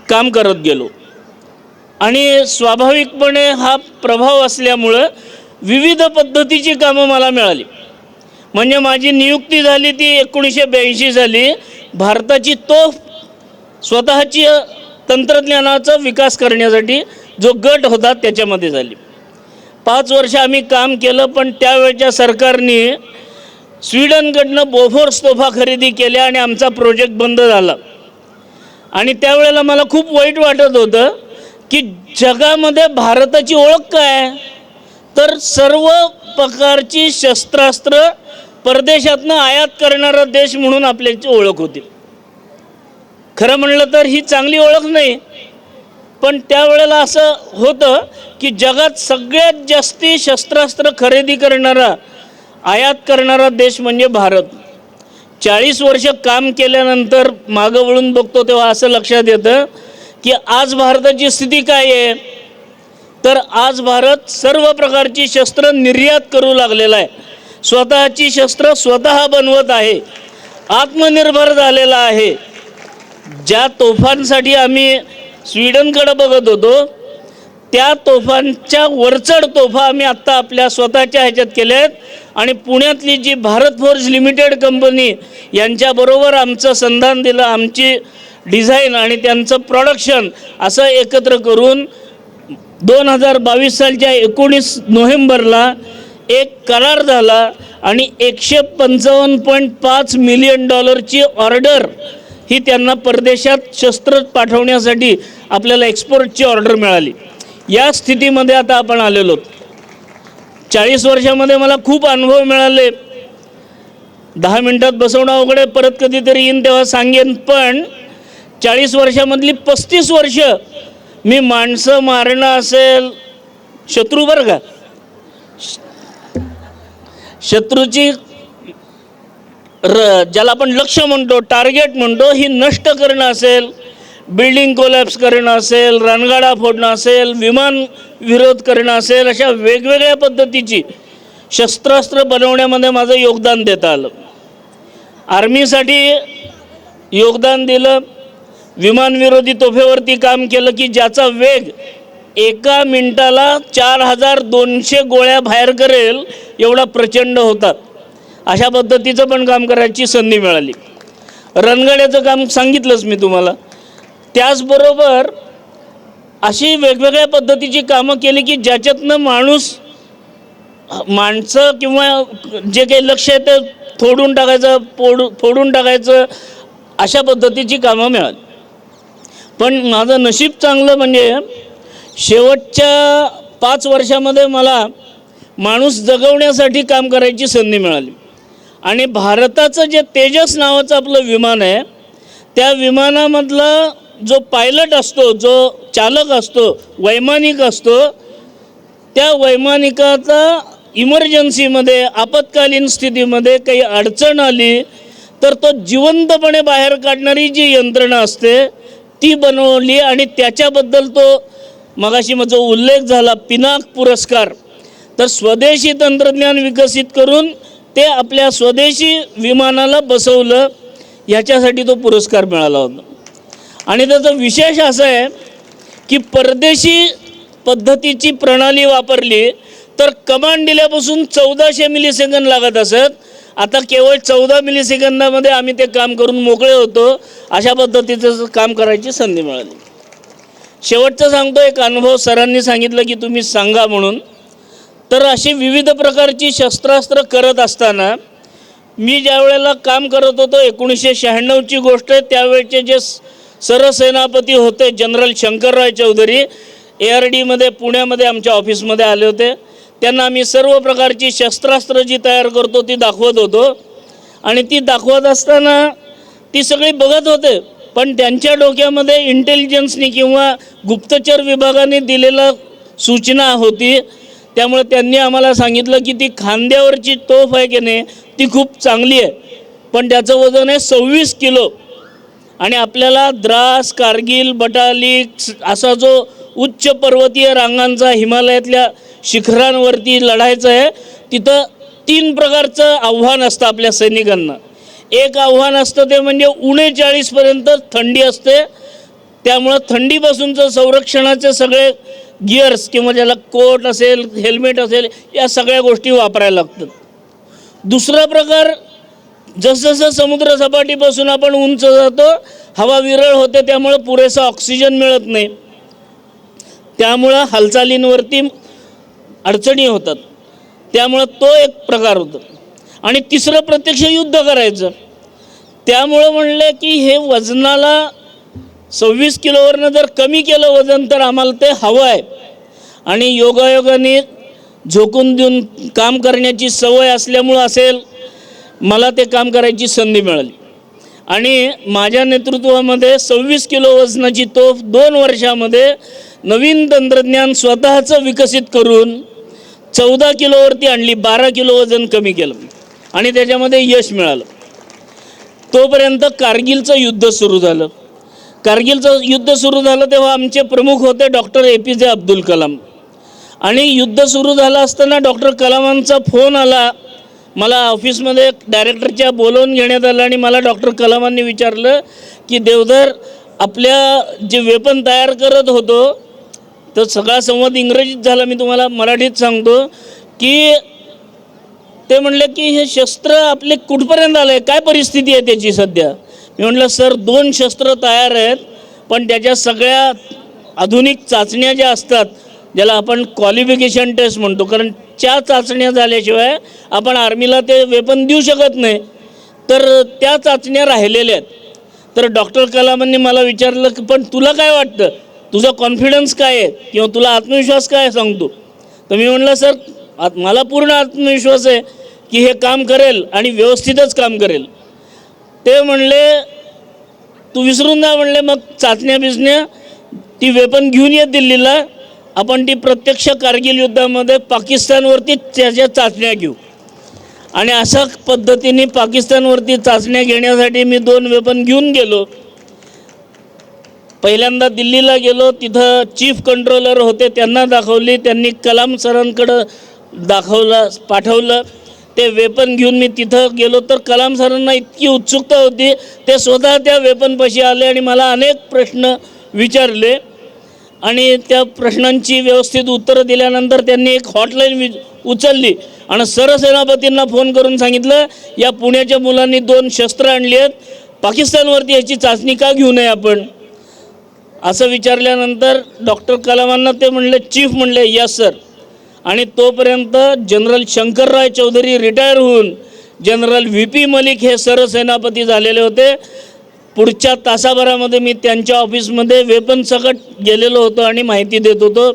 काम करत गेलो आणि स्वाभाविकपणे हा प्रभाव असल्यामुळं विविध पद्धतीची कामं मला मिळाली. म्हणजे माझी नियुक्ती झाली ती 1982 झाली. भारताची तोफ स्वतःची तंत्रज्ञानाचा विकास करण्यासाठी जो गट होता त्याच्यामध्ये झाली. 5 वर्ष आम्ही काम केलं, पण त्यावेळच्या सरकारने स्वीडनकडनं बोफोर्स तोफा खरेदी केल्या आणि आमचा प्रोजेक्ट बंद झाला. आणि त्यावेळेला मला खूप वाईट वाटत होतं की जगामध्ये भारताची ओळख काय, तर सर्व प्रकारची शस्त्रास्त्र परदेशातनं आयात करणारा देश म्हणून आपल्याची ओळख होती. खरं म्हणलं तर ही चांगली ओळख नाही, पण त्यावेळेला असं होतं की जगात सगळ्यात जास्ती शस्त्रास्त्र खरेदी करणारा, आयात करणारा देश म्हणजे भारत. 40 वर्ष काम केल्यानंतर मागं वळून बघतो तेव्हा असं लक्षात येतं की आज भारताची स्थिती काय आहे, तर आज भारत सर्व प्रकारची शस्त्र निर्यात करू लागलेला आहे. स्वतःची शस्त्र स्वतः बनवत आहे, आत्मनिर्भर झालेला आहे. ज्या तोफांसाठी आम्ही स्वीडनकडे बघत होतो त्या तोफांच्या वरचढ तोफा आम्ही आत्ता आपल्या स्वतःच्या ह्याच्यात केल्या आहेत. आणि पुण्यातली जी भारत फोर्ज लिमिटेड कंपनी यांच्याबरोबर आमचं संधान दिलं, आमची डिझाईन आणि त्यांचं प्रोडक्शन असं एकत्र करून 2022 सालच्या 19 नोव्हेंबरला एक करार झाला आणि $155.5 मिलियन ऑर्डर ही त्यांना परदेशात शस्त्र पाठवण्यासाठी आपल्याला एक्सपोर्टची ऑर्डर मिळाली. या स्थितीमध्ये आता आपण आलेलो. 40 वर्षामध्ये मला खूप अनुभव मिळाले. 10 मिनिटात बसवणं अवघड आहे, परत कधीतरी येईन तेव्हा सांगेन. पण 40 वर्षामधली 35 वर्ष मी माणसं मारणं असेल, शत्रू बरं का, शत्रूची ज्याला आपण लक्ष्य म्हणतो, टार्गेट म्हणतो, ही नष्ट करणं असेल, बिल्डिंग कोलॅप्स करणं असेल, रणगाडा फोडणं असेल, विमान विरोध करणं असेल, अशा वेगवेगळ्या पद्धतीची शस्त्रास्त्र बनवण्यामध्ये माझं योगदान देता आलं. आर्मीसाठी योगदान दिलं, विमानविरोधी तोफेवरती काम केलं की ज्याचा वेग 1 मिनिटाला 4200 गोळ्या बाहेर करेल एवढा प्रचंड होता. अशा पद्धतीचं पण काम करायची संधी मिळाली. रणगाड्याचं काम सांगितलंच मी तुम्हाला. त्याचबरोबर अशी वेगवेगळ्या पद्धतीची कामं केली की ज्याच्यातनं माणसं किंवा जे काही लक्ष आहे ते फोडून टाकायचं अशा पद्धतीची कामं मिळाली. पण माझं नशीब चांगलं म्हणजे शेवटच्या 5 वर्षामध्ये मला माणूस जगवण्यासाठी काम करायची संधी मिळाली. आणि भारताचं जे तेजस नावाचं आपलं विमान आहे, त्या विमानामधला जो पायलट असतो, जो चालक असतो, वैमानिक असतो, त्या वैमानिकाचा इमर्जन्सीमध्ये, आपत्कालीन स्थितीमध्ये काही अडचण आली तर तो जिवंतपणे बाहेर काढणारी जी यंत्रणा असते ती बनवली. आणि त्याच्याबद्दल तो मगाशी माझा उल्लेख झाला पिनाक पुरस्कार. तर स्वदेशी तंत्रज्ञान विकसित करून ते आपल्या स्वदेशी विमानाला बसवलं, ह्याच्यासाठी तो पुरस्कार मिळाला होता. आणि त्याचं विशेष असं आहे की परदेशी पद्धतीची प्रणाली वापरली तर कमांड दिल्यापासून 1400 मिलीसेकंद लागत असत. आता केवळ 14 मिलीसेकंदामध्ये आम्ही ते काम करून मोकळे होतो. अशा पद्धतीचं काम करायची संधी मिळाली. शेवटचं सांगतो एक अनुभव. सरांनी सांगितलं की तुम्ही सांगा म्हणून. तर अशी विविध प्रकारची शस्त्रास्त्र करत असताना मी ज्या वेळेला काम करत होतो, 1996ची गोष्ट आहे, त्यावेळचे जे सरसेनापती होते जनरल शंकरराव चौधरी, ARDमध्ये पुण्यामध्ये आमच्या ऑफिसमध्ये आले होते. त्यांना आम्ही सर्व प्रकारची शस्त्रास्त्र जी तयार करतो ती दाखवत होतो. आणि ती दाखवत असताना ती सगळी बघत होते, पण त्यांच्या डोक्यामध्ये इंटेलिजन्सनी किंवा गुप्तचर विभागाने दिलेला सूचना होती. त्यामुळे त्यांनी आम्हाला सांगितलं की ती खांद्यावरची तोफ आहे की नाही ती खूप चांगली आहे, पण त्याचं वजन आहे 26 किलो. आणि आपल्याला द्रास, कारगिल, बटाली असा जो उच्च पर्वतीय रांगांचा हिमालयातल्या शिखरांवरती लढायचं आहे. तिथं 3 प्रकारचं आव्हान असतं आपल्या सैनिकांना. एक आव्हान असतं ते म्हणजे 39पर्यंत थंडी असते, त्यामुळं थंडीपासूनचं संरक्षणाचे सगळे गिअर्स किंवा ज्याला कोट असेल, हेल्मेट असेल, या सगळ्या गोष्टी वापरायला लागतात. दुसरा प्रकार, जसजसं समुद्रसपाटीपासून आपण उंच जातो हवा विरळ होते, त्यामुळं पुरेसा ऑक्सिजन मिळत नाही, त्यामुळं हालचालींवरती अडचणी होतात. त्यामुळं तो एक प्रकार होता. आणि तिसरं प्रत्यक्ष युद्ध करायचं. त्यामुळं म्हणले की हे वजनाला 26 किलोवरनं जर कमी केलं वजन तर आम्हाला ते हवं आहे. आणि योगायोगाने झोकून देऊन काम करण्याची सवय असल्यामुळं असेल, मला ते काम करायची संधी मिळाली. आणि माझ्या नेतृत्वामध्ये 26 किलो वजनाची तोफ 2 वर्षामध्ये नवीन तंत्रज्ञान स्वतःचं विकसित करून 14 किलोवरती आणली. 12 किलो वजन कमी केलं आणि त्याच्यामध्ये यश मिळालं. तोपर्यंत कारगिलचं युद्ध सुरू झालं. कारगिलचं युद्ध सुरू झालं तेव्हा आमचे प्रमुख होते डॉक्टर APJ अब्दुल कलाम. आणि युद्ध सुरू झालं असताना डॉक्टर कलामांचा फोन आला मला ऑफिसमध्ये. डायरेक्टरच्या बोलवून घेण्यात आलं आणि मला डॉक्टर कलामांनी विचारलं की देवधर, आपल्या जे वेपन तयार करत होतो, तर सगळा संवाद इंग्रजीत झाला, मी तुम्हाला मराठीत सांगतो की ते म्हणले की हे शस्त्र आपले कुठपर्यंत आलं आहे, काय परिस्थिती आहे त्याची सध्या. मी म्हटलं सर 2 शस्त्र तयार आहेत, पण त्याच्या सगळ्या आधुनिक चाचण्या ज्या असतात, ज्याला आपण क्वालिफिकेशन टेस्ट म्हणतो, कारण त्या चाचण्या झाल्याशिवाय आपण आर्मीला ते वेपन देऊ शकत नाही, तर त्या चाचण्या राहिलेल्या आहेत. तर डॉक्टर कलामांनी मला विचारलं की पण तुला काय वाटतं, तुझा कॉन्फिडन्स काय आहे किंवा तुला आत्मविश्वास काय सांगतो. तर मी म्हटलं सर मला पूर्ण आत्मविश्वास आहे की हे काम करेल आणि व्यवस्थितच काम करेल. ते म्हणले तू विसरून जा म्हणले, मग चाचण्या बिचण्या ती वेपन घेऊन ये दिल्लीला, आपण ती प्रत्यक्ष कारगिल युद्धामध्ये पाकिस्तानवरती त्याच्या चाचण्या घेऊ. आणि अशा पद्धतीने पाकिस्तानवरती चाचण्या घेण्यासाठी मी 2 वेपन घेऊन गेलो. पहिल्यांदा दिल्लीला गेलो, तिथं चीफ कंट्रोलर होते, त्यांना दाखवली. त्यांनी कलाम सरांकडं पाठवलं. ते वेपन घेऊन मी तिथं गेलो तर कलाम सरांना इतकी उत्सुकता होती, ते स्वतः त्या वेपनपाशी आले आणि मला अनेक प्रश्न विचारले. आणि त्या प्रश्नांची व्यवस्थित उत्तरं दिल्यानंतर त्यांनी एक हॉटलाईन उचलली आणि सरसेनापतींना फोन करून सांगितलं, या पुण्याच्या मुलांनी 2 शस्त्र आणली आहेत, पाकिस्तानवरती याची चाचणी का घेऊ नये आपण, असं विचारल्यानंतर डॉक्टर कलामांना ते म्हणले, चीफ म्हणले यस सर. आणि तोपर्यंत जनरल शंकरराय चौधरी रिटायर होऊन जनरल व्ही.पी. मलिक हे सरसेनापती झालेले होते. पुढच्या तासाभरामध्ये मी त्यांच्या ऑफिसमध्ये वेपन सकट गेलेलो होतो आणि माहिती देत होतो.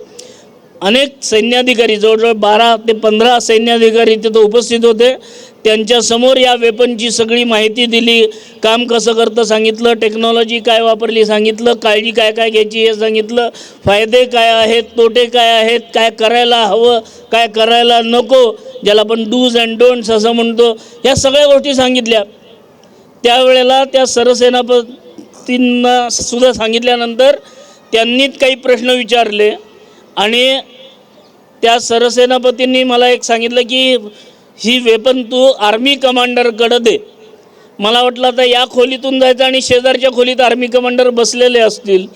अनेक सैन्याधिकारी, जवळजवळ 12 ते 15 सैन्याधिकारी तिथं उपस्थित होते. त्यांच्यासमोर या वेपनची सगळी माहिती दिली, काम कसं करतं सांगितलं, टेक्नॉलॉजी काय वापरली सांगितलं, काळजी काय काय घ्यायची हे सांगितलं, फायदे काय आहेत, तोटे काय आहेत, काय करायला हवं, काय करायला नको, ज्याला आपण डूज अँड डोंट्स असं म्हणतो, या सगळ्या गोष्टी सांगितल्या. त्यावेळेला त्या सरसेनापतींना सुद्धा सांगितल्यानंतर त्यांनीच काही प्रश्न विचारले आणि त्या सरसेनापतींनी मला एक सांगितलं की ही वेपन तू आर्मी कमांडरकडे दे. मला वाटलं आता या खोलीतून जायचं आणि शेजारच्या खोलीत आर्मी कमांडर बसलेले असतील,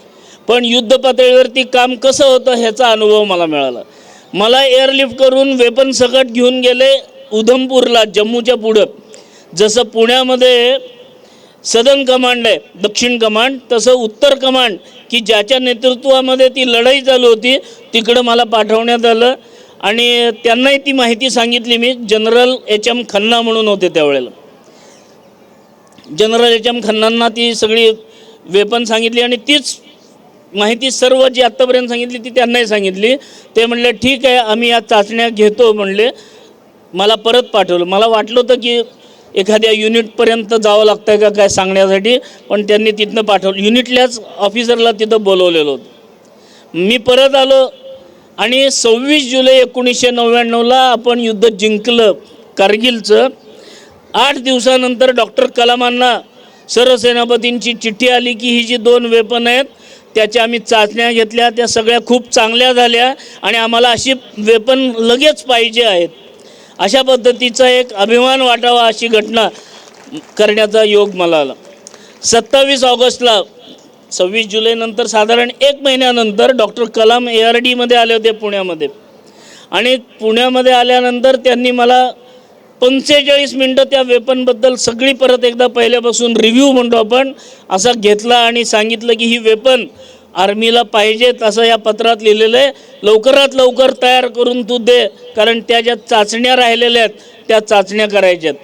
पण युद्ध पातळीवरती काम कसं होतं ह्याचा अनुभव मला मिळाला. मला एअरलिफ्ट करून वेपन सकट घेऊन गेले उधमपूरला, जम्मूच्या पुढं. जसं पुण्यामध्ये सदर्न कमांड आहे, दक्षिण कमांड, तसं उत्तर कमांड की ज्याच्या नेतृत्वामध्ये ती लढाई चालू होती तिकडं मला पाठवण्यात आलं. आणि त्यांनाही ती माहिती सांगितली मी. General HM. खन्ना म्हणून होते त्यावेळेला. General HM. खन्नांना ती सगळी वेपन सांगितली आणि तीच माहिती सर्व जी आत्तापर्यंत सांगितली ती त्यांनाही सांगितली. ते म्हणले ठीक आहे, आम्ही या चाचण्या घेतो म्हणले. मला परत पाठवलं. मला वाटलं होतं की एखाद्या युनिटपर्यंत जावं लागतं आहे का काय सांगण्यासाठी, पण त्यांनी तिथनं पाठवलं. युनिटल्याच ऑफिसरला तिथं बोलवलेलं होतं. मी परत आलो आणि 26 जुलै 1999ला आपण युद्ध जिंकलं कारगिलचं. 8 दिवसानंतर डॉक्टर कलामांना सरसेनापतींची चिठ्ठी आली की ही जी 2 वेपन आहेत त्याच्या आम्ही चाचण्या घेतल्या, त्या सगळ्या खूप चांगल्या झाल्या आणि आम्हाला अशी वेपन लगेच पाहिजे आहेत. अशा पद्धतीचा एक अभिमान वाटावा अशी घटना करण्याचा योग मला आला. 27 ऑगस्टला 26 जुलैनंतर साधारण 1 महिन्यानंतर डॉक्टर कलाम ARDमध्ये आले होते पुण्यामध्ये. आणि पुण्यामध्ये आल्यानंतर त्यांनी मला 45 मिनटं त्या वेपनबद्दल सगळी परत एकदा पहिल्यापासून रिव्ह्यू म्हणतो आपण असा घेतला आणि सांगितलं की ही वेपन आर्मीला पाहिजेत असं या पत्रात लिहिलेलं आहे, लवकरात लवकर तयार करून तू दे, कारण त्या ज्या चाचण्या राहिलेल्या आहेत त्या चाचण्या करायच्यात.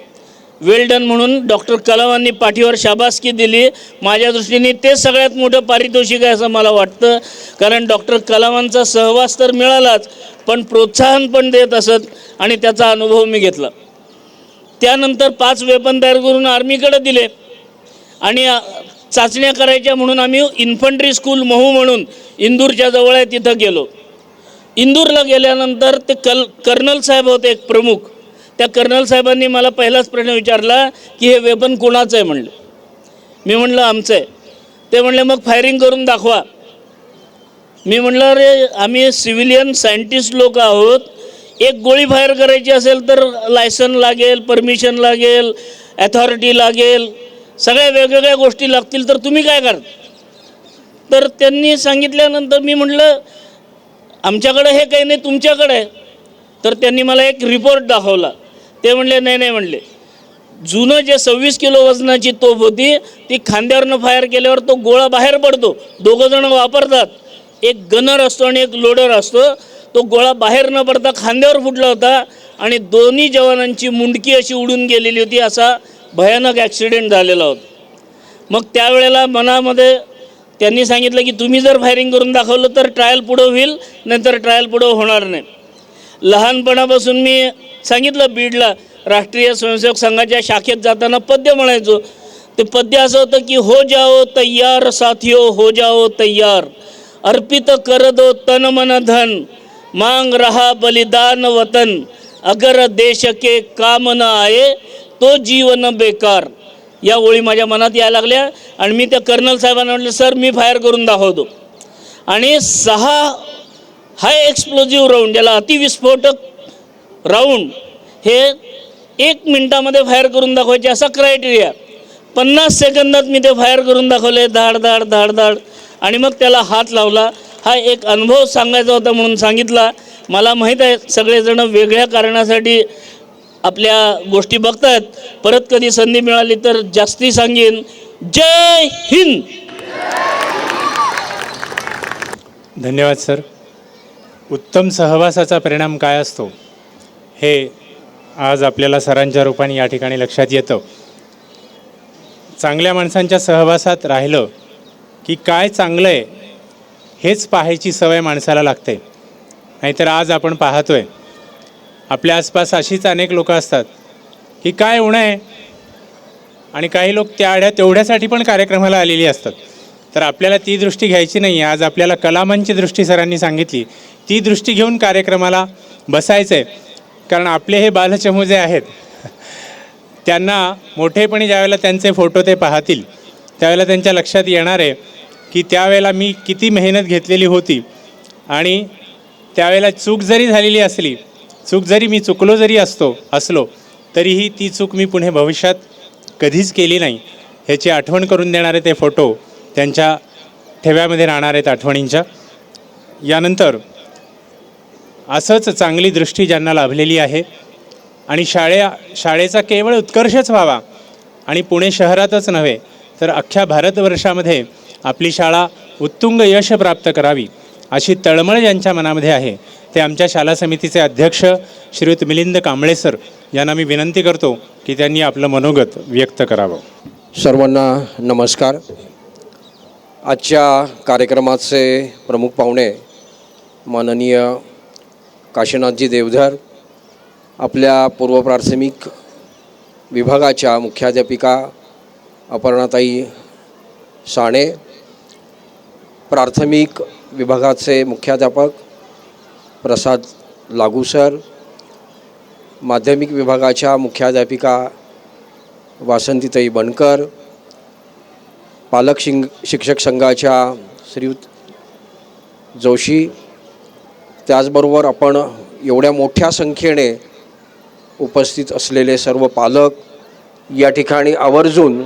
वेल डन म्हणून डॉक्टर कलामांनी पाठीवर शाबासकी दिली. माझ्या दृष्टीने ते सगळ्यात मोठं पारितोषिक आहे असं मला वाटतं, कारण डॉक्टर कलामांचा सहवास तर मिळालाच, पण प्रोत्साहन पण देत असत आणि त्याचा अनुभव मी घेतला. त्यानंतर 5 वेपन तयार करून आर्मीकडे दिले आणि चाचण्या करायच्या म्हणून आम्ही इन्फंट्री स्कूल महू म्हणून इंदूरच्या जवळ आहे तिथं गेलो. इंदूरला गेल्यानंतर ते कर्नल साहेब होते एक प्रमुख. त्या कर्नल साहेबांनी मला पहिलाच प्रश्न विचारला की हे वेपन कोणाचं आहे म्हणलं. मी म्हणलं आमचं आहे. ते म्हणले मग फायरिंग करून दाखवा. मी म्हणलं अरे आम्ही सिव्हिलियन सायंटिस्ट लोक आहोत, एक गोळी फायर करायची असेल तर लायसन लागेल, परमिशन लागेल, अथॉरिटी लागेल, सगळ्या वेगवेगळ्या गोष्टी लागतील, तर तुम्ही काय करता. तर त्यांनी सांगितल्यानंतर मी म्हटलं आमच्याकडे हे काही नाही, तुमच्याकडे आहे. तर त्यांनी मला एक रिपोर्ट दाखवला. ते म्हणले नाही म्हणले, जुनं जे 26 किलो वजनाची तोफ होती ती खांद्यावरनं फायर केल्यावर तो गोळा बाहेर पडतो. 2 जण वापरतात, एक गनर असतो आणि एक लोडर असतो. तो गोळा बाहेर न पडता खांद्यावर फुटला होता आणि दोन्ही जवानांची मुंडकी अशी उडून गेलेली होती. असा भयानक ॲक्सिडेंट झालेला होता. मग त्यावेळेला मनामध्ये त्यांनी सांगितलं की तुम्ही जर फायरिंग करून दाखवलं तर ट्रायल पुढं होईल, नंतर ट्रायल पुढं होणार नाही. लहानपणापासून मी सांगितलं बीडला राष्ट्रीय स्वयंसेवक संघाच्या शाखेत जाताना पद्य म्हणायचो. ते पद्य असं होतं की हो जाओ तैयार साथियो, हो जाओ तैयार, अर्पित कर दो तन मन धन, मांग रहा बलिदान वतन, अगर देश के काम न आए तो जीवन बेकार. या ओळी माझ्या मनात यायला लागल्या आणि मी त्या कर्नल साहेबांना म्हटलं, सर मी फायर करून दाखवतो. आणि 6 हाय एक्सप्लोजिव्ह राऊंड, ज्याला अतिविस्फोटक राऊंड, हे 1 मिनिटामध्ये फायर करून दाखवायचे असा क्रायटेरिया. 50 सेकंदात मी ते फायर करून दाखवले, धाड धाड धाड धाड. आणि मग त्याला हात लावला. हा एक अनुभव सांगायचा होता म्हणून सांगितला. मला माहीत आहे सगळेजण वेगळ्या कारणासाठी आपल्या गोष्टी बघतायत. परत कधी संधी मिळाली तर जास्ती सांगेन. जय हिंद. धन्यवाद सर. उत्तम सहवासाचा परिणाम काय असतो हे आज आपल्याला सरांच्या रूपाने या ठिकाणी लक्षात येतं. चांगल्या माणसांच्या सहवासात राहिलं की काय चांगलं आहे हेच पाहायची सवय माणसाला लागते. नाहीतर आज आपण पाहतोय आपल्या आसपास अशीच अनेक लोकं असतात की काय उणं आहे, आणि काही लोक तेवढ्यासाठी पण कार्यक्रमाला आलेली असतात. तर आपल्याला ती दृष्टी घ्यायची नाही. आज आपल्याला कलामांची दृष्टी सरांनी सांगितली, ती दृष्टी घेऊन कार्यक्रमाला बसायचं आहे. कारण आपले हे बालचमू जे आहेत त्यांना मोठेपणी ज्यावेळेला त्यांचे फोटो ते पाहतील त्यावेळेला त्यांच्या लक्षात येणार आहे की त्यावेळेला मी किती मेहनत घेतलेली होती, आणि त्यावेळेला चूक जरी झालेली असली, चूक जरी मी चुकलो जरी असलो तरीही ती चूक मी पुढे भविष्यात कधीच केली नाही ह्याची आठवण करून देणारे ते फोटो त्यांच्या ठेव्यामध्ये राहणार आहेत आठवणींच्या. यानंतर असंच चांगली दृष्टी ज्यांना लाभलेली आहे आणि शाळेचा केवळ उत्कर्षच व्हावा, आणि पुणे शहरातच नव्हे तर अख्ख्या भारतवर्षामध्ये आपली शाळा उत्तुंग यश प्राप्त करावी अशी तळमळ ज्यांच्या मनामध्ये आहे ते आमच्या शाला समितीचे अध्यक्ष श्रीयुत मिलिंद कांबळे सर यांना मी विनंती करतो की त्यांनी आपलं मनोगत व्यक्त करावं. सर्वांना नमस्कार. आजच्या कार्यक्रमाचे प्रमुख पाहुणे माननीय काशीनाथजी देवधर, आपल्या पूर्व प्राथमिक विभागाच्या मुख्याध्यापिका अपर्णाताई साणे, प्राथमिक विभागाचे मुख्याध्यापक प्रसाद लागू सर, माध्यमिक विभागाच्या मुख्याध्यापिका वासंतीताई बनकर, पालक शिक्षक संघाच्या श्रीयुत जोशी, त्याचबरोबर आपण एवढ्या मोठ्या संख्येने उपस्थित असलेले सर्व पालक, या ठिकाणी आवर्जून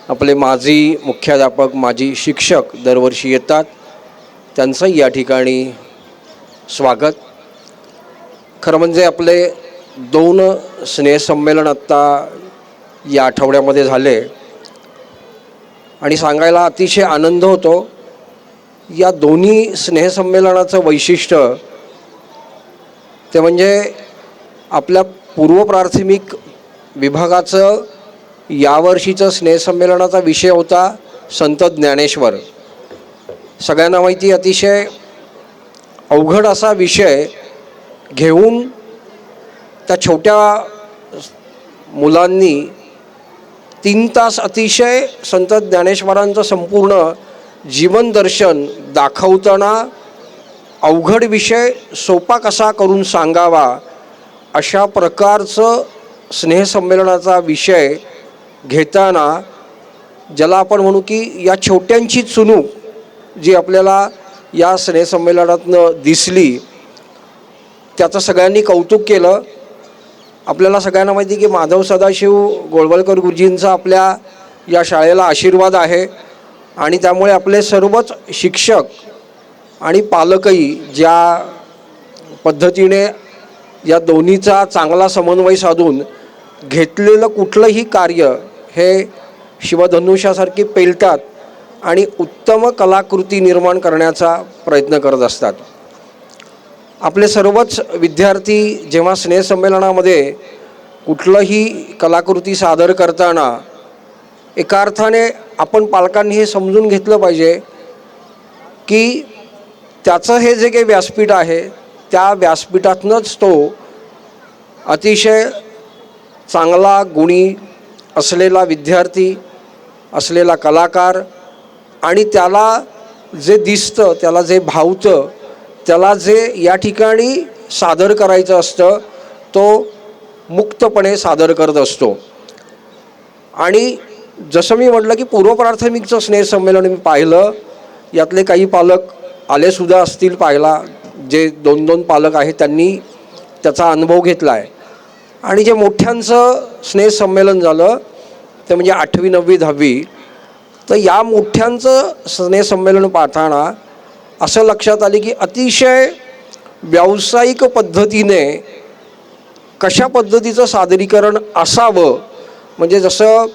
आपले माजी मुख्याध्यापक, माजी शिक्षक दरवर्षी येतात, त्यांचंही या ठिकाणी स्वागत. खरं म्हणजे आपले 2 स्नेहसंमेलन आत्ता या आठवड्यामध्ये झाले आणि सांगायला अतिशय आनंद होतो. या दोन्ही स्नेहसंमेलनाचं वैशिष्ट्य ते म्हणजे आपल्या पूर्व प्राथमिक विभागाचं यावर्षीचं स्नेहसंमेलनाचा विषय होता संत ज्ञानेश्वर. सगळ्यांना माहिती अतिशय अवघड असा विषय घेऊन त्या छोट्या मुलांनी 3 तास अतिशय संत ज्ञानेश्वरांचं संपूर्ण जीवन दर्शन दाखवताना अवघड विषय सोपा कसा करून सांगावा अशा प्रकारचं स्नेहसंमेलनाचा विषय घेताना, ज्याला आपण म्हणू की या छोट्यांची चुणूक जी आपल्याला या स्नेहसंमेलनातनं दिसली, त्याचं सगळ्यांनी कौतुक केलं. आपल्याला सगळ्यांना माहिती की माधव सदाशिव गोळवलकर गुरुजींचा आपल्या या शाळेला आशीर्वाद आहे, आणि त्यामुळे आपले सर्वच शिक्षक आणि पालकही ज्या पद्धतीने या दोन्हीचा चांगला समन्वय साधून घेतलेलं कुठलंही कार्य हे शिवधनुष्यासारखी पेलतात आणि उत्तम कलाकृती निर्माण करण्याचा प्रयत्न करत असतात. आपले सर्वच विद्यार्थी जेव्हा स्नेहसंमेलनामध्ये कुठलंही कलाकृती सादर करताना एका अर्थाने आपण पालकांनी हे समजून घेतलं पाहिजे की त्याचं हे जे काही व्यासपीठ आहे त्या व्यासपीठातूनच तो अतिशय चांगला गुणी असलेला विद्यार्थी, असलेला कलाकार आणि त्याला जे दिसतं, त्याला जे भावतं, त्याला जे या ठिकाणी सादर करायचं असतं तो मुक्तपणे सादर करत असतो. आणि जसं मी म्हटलं की पूर्वप्राथमिकचं स्नेहसंमेलन मी पाहिलं, यातले काही पालक आलेसुद्धा असतील पाहायला, जे 2-2 पालक आहेत त्यांनी त्याचा अनुभव घेतला आहे. आणि जे मोठ्यांचं स्नेहसंमेलन झालं ते म्हणजे 8वी 9वी 10वी, तर या मोठ्यांचं स्नेहसंमेलन पाहताना असं लक्षात आले की अतिशय व्यावसायिक पद्धतीने कशा पद्धतीचं सादरीकरण असावं, म्हणजे जसं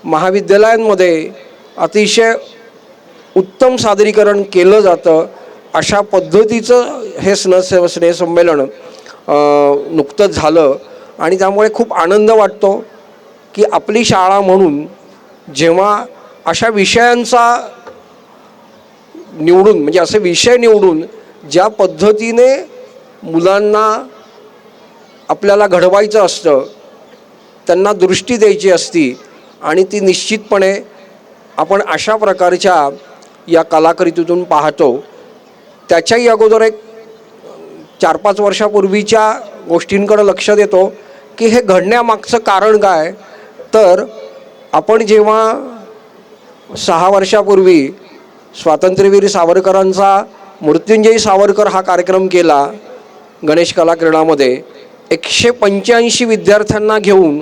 महाविद्यालयांमध्ये अतिशय उत्तम सादरीकरण केलं जातं अशा पद्धतीचं हे स्नेहसंमेलन नुकतंच झालं. आणि त्यामुळे खूप आनंद वाटतो की आपली शाळा म्हणून जेव्हा अशा विषयांचा निवडून, म्हणजे असे विषय निवडून ज्या पद्धतीने मुलांना आपल्याला घडवायचं असतं, त्यांना दृष्टी द्यायची असती, आणि ती निश्चितपणे आपण अशा प्रकारच्या या कलाकृतीतून पाहतो. त्याच्याही अगोदर एक 4-5 वर्षापूर्वीच्या गोष्टींकडे लक्ष देतो की हे घडण्यामागचं कारण काय. तर आपण जेव्हा 6 वर्षापूर्वी स्वातंत्र्यवीर सावरकरांचा मृत्युंजयी सावरकर हा कार्यक्रम केला गणेश कला क्रीडामध्ये, 185 विद्यार्थ्यांना घेऊन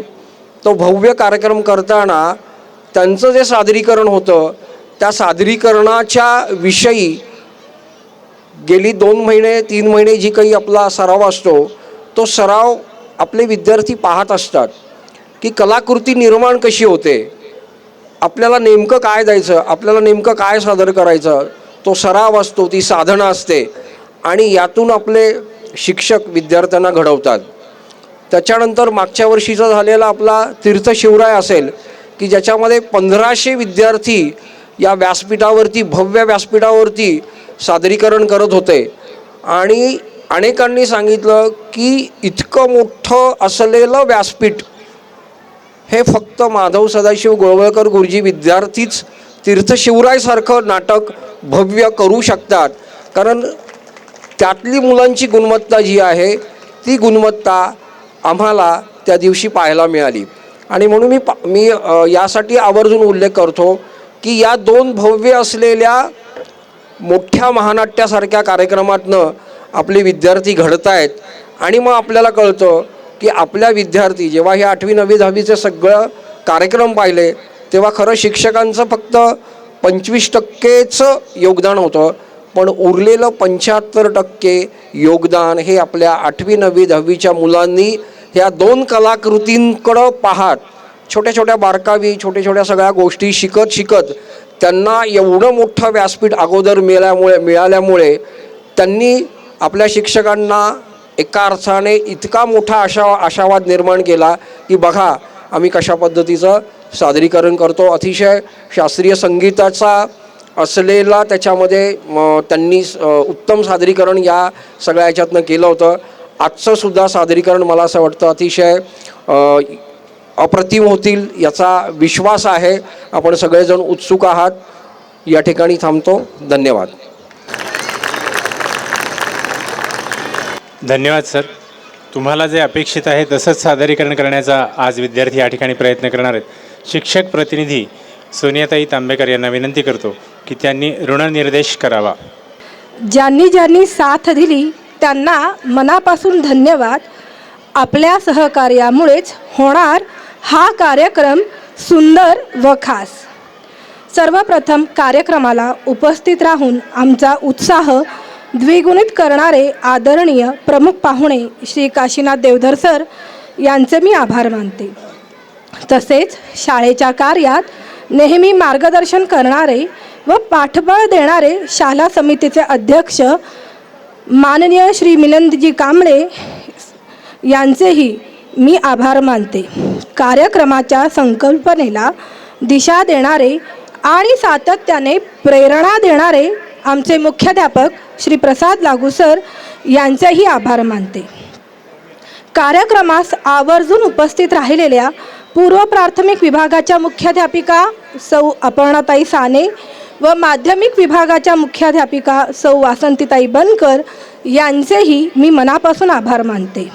तो भव्य कार्यक्रम करताना त्यांचं जे सादरीकरण होतं त्या सादरीकरणाच्या विषयी गेली 2 महिने 3 महिने जी काही आपला सराव असतो, तो सराव आपले विद्यार्थी पाहत असतात की कलाकृती निर्माण कशी होते, आपल्याला नेमकं काय द्यायचं, आपल्याला नेमकं काय सादर करायचं, तो सराव असतो, ती साधना असते. आणि यातून आपले शिक्षक विद्यार्थ्यांना घडवतात. त्याच्यानंतर मागच्या वर्षीचा झालेला आपला तीर्थशिवराय असेल की ज्याच्यामध्ये 1500 विद्यार्थी या व्यासपीठावरती, भव्य व्यासपीठावरती सादरीकरण करत होते. आणि अनेकांनी सांगितलं की इतकं मोठं असलेलं व्यासपीठ हे फक्त माधव सदाशिव गोळवळकर गुरुजी विद्यार्थीच तीर्थशिवरायसारखं नाटक भव्य करू शकतात. कारण त्यातली मुलांची गुणवत्ता जी आहे ती गुणवत्ता आम्हाला त्या दिवशी पाहायला मिळाली. आणि म्हणून मी यासाठी आवर्जून उल्लेख करतो की या 2 भव्य असलेल्या मोठ्या महानाट्यासारख्या कार्यक्रमातनं आपले विद्यार्थी घडत आहेत. आणि मग आपल्याला कळतं की आपल्या विद्यार्थी जेव्हा हे 8वी 9वी 10वीचे सगळं कार्यक्रम पाहिले तेव्हा खरं शिक्षकांचं फक्त 25%च योगदान होतं, पण उरलेलं 75% योगदान हे आपल्या 8वी 9वी 10वीच्या मुलांनी ह्या 2 कलाकृतींकडं पाहत छोट्या छोट्या बारकावी, छोट्या छोट्या सगळ्या गोष्टी शिकत त्यांना एवढं मोठं व्यासपीठ अगोदर मिळाल्यामुळे त्यांनी आपल्या शिक्षकांना एका अर्थाने इतका मोठा आशावाद निर्माण केला की बघा आम्ही कशा पद्धतीचं सादरीकरण करतो. अतिशय शास्त्रीय संगीताचा असलेला त्याच्यामध्ये त्यांनी उत्तम सादरीकरण या सगळ्या ह्याच्यातनं केलं होतं. आजचं सुद्धा सादरीकरण मला असं वाटतं अतिशय अप्रतिम होतील याचा विश्वास आहे. आपण सगळेजण उत्सुक आहात. या ठिकाणी थांबतो. धन्यवाद. धन्यवाद सर. तुम्हाला जे अपेक्षित आहे तसंच सादरीकरण करण्याचा आज विद्यार्थी या ठिकाणी प्रयत्न करणार आहेत. शिक्षक प्रतिनिधी सोनियाताई तांबेकर यांना विनंती करतो की त्यांनी ऋणनिर्देश करावा. ज्यांनी साथ दिली त्यांना मनापासून धन्यवाद. आपल्या सहकार्यामुळेच होणार हा कार्यक्रम सुंदर व खास. सर्वप्रथम कार्यक्रमाला उपस्थित राहून आमचा उत्साह द्विगुणित करणारे आदरणीय प्रमुख पाहुणे श्री काशीनाथ देवधर सर यांचे मी आभार मानते. तसेच शाळेच्या कार्यात नेहमी मार्गदर्शन करणारे व पाठबळ देणारे शाला समितीचे अध्यक्ष माननीय श्री मिलिंदजी कांबळे यांचेही मी आभार मानते. कार्यक्रमाच्या संकल्पनेला दिशा देणारे आणि सातत्याने प्रेरणा देणारे आमचे मुख्याध्यापक श्री प्रसाद लागू सर यांचेही आभार मानते. कार्यक्रमास आवर्जून उपस्थित राहिलेल्या पूर्व प्राथमिक विभागाच्या मुख्याध्यापिका सौ अपर्णाताई साने व माध्यमिक विभागाच्या मुख्याध्यापिका सौ वासंतीताई बनकर यांचेही मी मनापासून आभार मानते.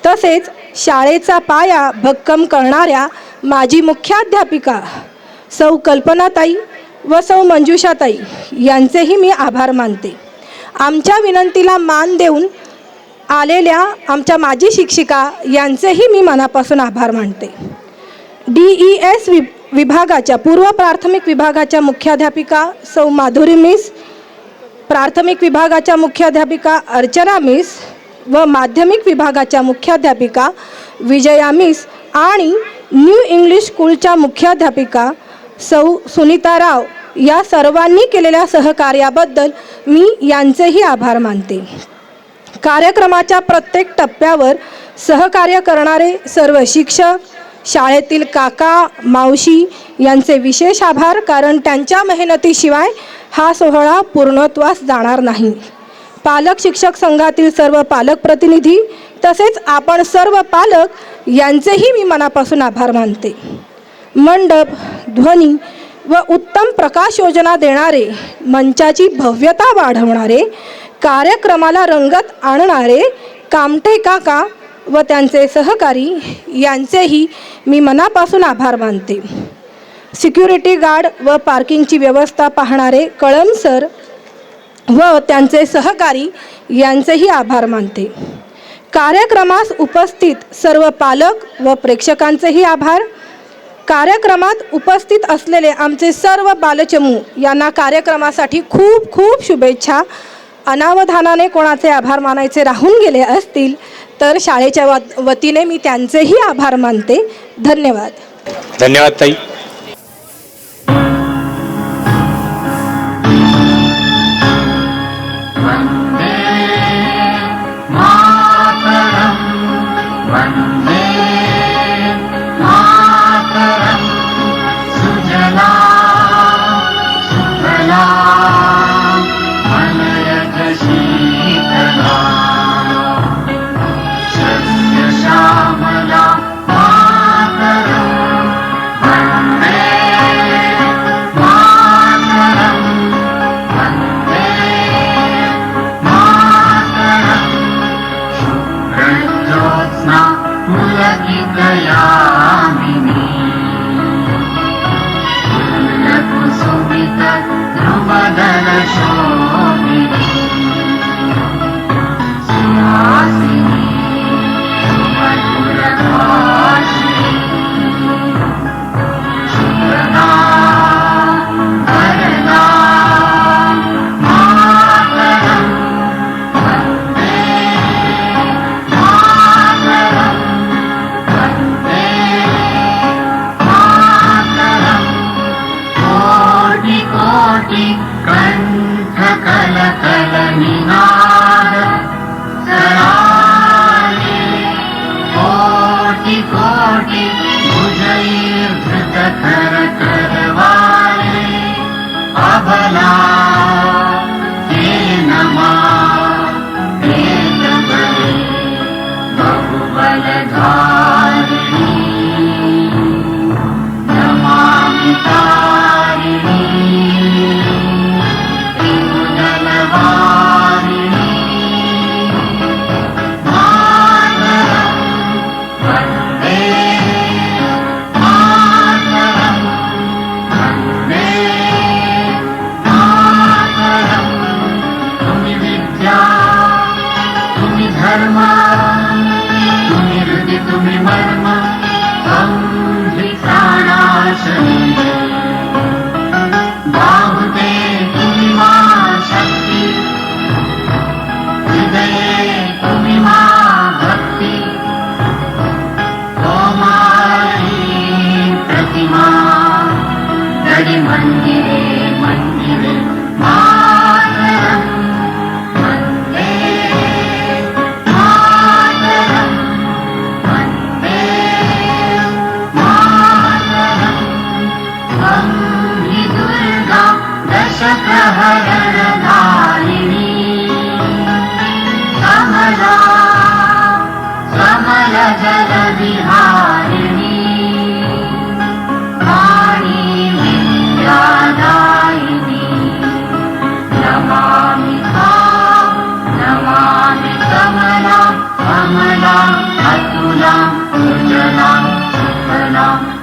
तसेच शाळेचा पाया भक्कम करणाऱ्या माजी मुख्याध्यापिका सौ कल्पनाताई व सौ मंजुषाताई यांचेही मी आभार मानते. आमच्या विनंतीला मान देऊन आलेल्या आमच्या माजी शिक्षिका यांचेही मी मनापासून आभार मानते. DES विभागाच्या पूर्व प्राथमिक विभागाच्या मुख्याध्यापिका सौ माधुरी मिस, प्राथमिक विभागाच्या मुख्याध्यापिका अर्चना मिस व माध्यमिक विभागाच्या मुख्याध्यापिका विजया मिस आणि न्यू इंग्लिश स्कूलच्या मुख्याध्यापिका सौ सुनीता राव या सर्वांनी केलेल्या सहकार्याबद्दल मी यांचेही आभार मानते. कार्यक्रमाच्या प्रत्येक टप्प्यावर सहकार्य करणारे सर्व शिक्षक, शाळेतील काका मावशी यांचे विशेष आभार, कारण त्यांच्या मेहनतीशिवाय हा सोहळा पूर्णत्वास जाणार नाही. पालक शिक्षक संघातील सर्व पालक प्रतिनिधी तसेच आपण सर्व पालक यांचेही मी मनापासून आभार मानते. मंडप, ध्वनी व उत्तम प्रकाश योजना देणारे, मंचाची भव्यता वाढवणारे, कार्यक्रमाला रंगत आणणारे कामटे काका व त्यांचे सहकारी यांचेही मी मनापासून आभार मानते. सिक्युरिटी गार्ड व पार्किंगची व्यवस्था पाहणारे कळम सर व त्यांचे सहकारी यांचेही आभार मानते. कार्यक्रमास उपस्थित सर्व पालक व प्रेक्षकांचेही आभार. कार्यक्रमात उपस्थित असलेले आमचे सर्व बालचमू यांना कार्यक्रमासाठी खूप खूप शुभेच्छा. अनावधानाने कोणाचे आभार मानायचे राहून गेले असतील तर शाळेच्या वतीने मी त्यांचेही आभार मानते. धन्यवाद. धन्यवाद ताई. तुम्ही अतुलां सुजलां सुफलां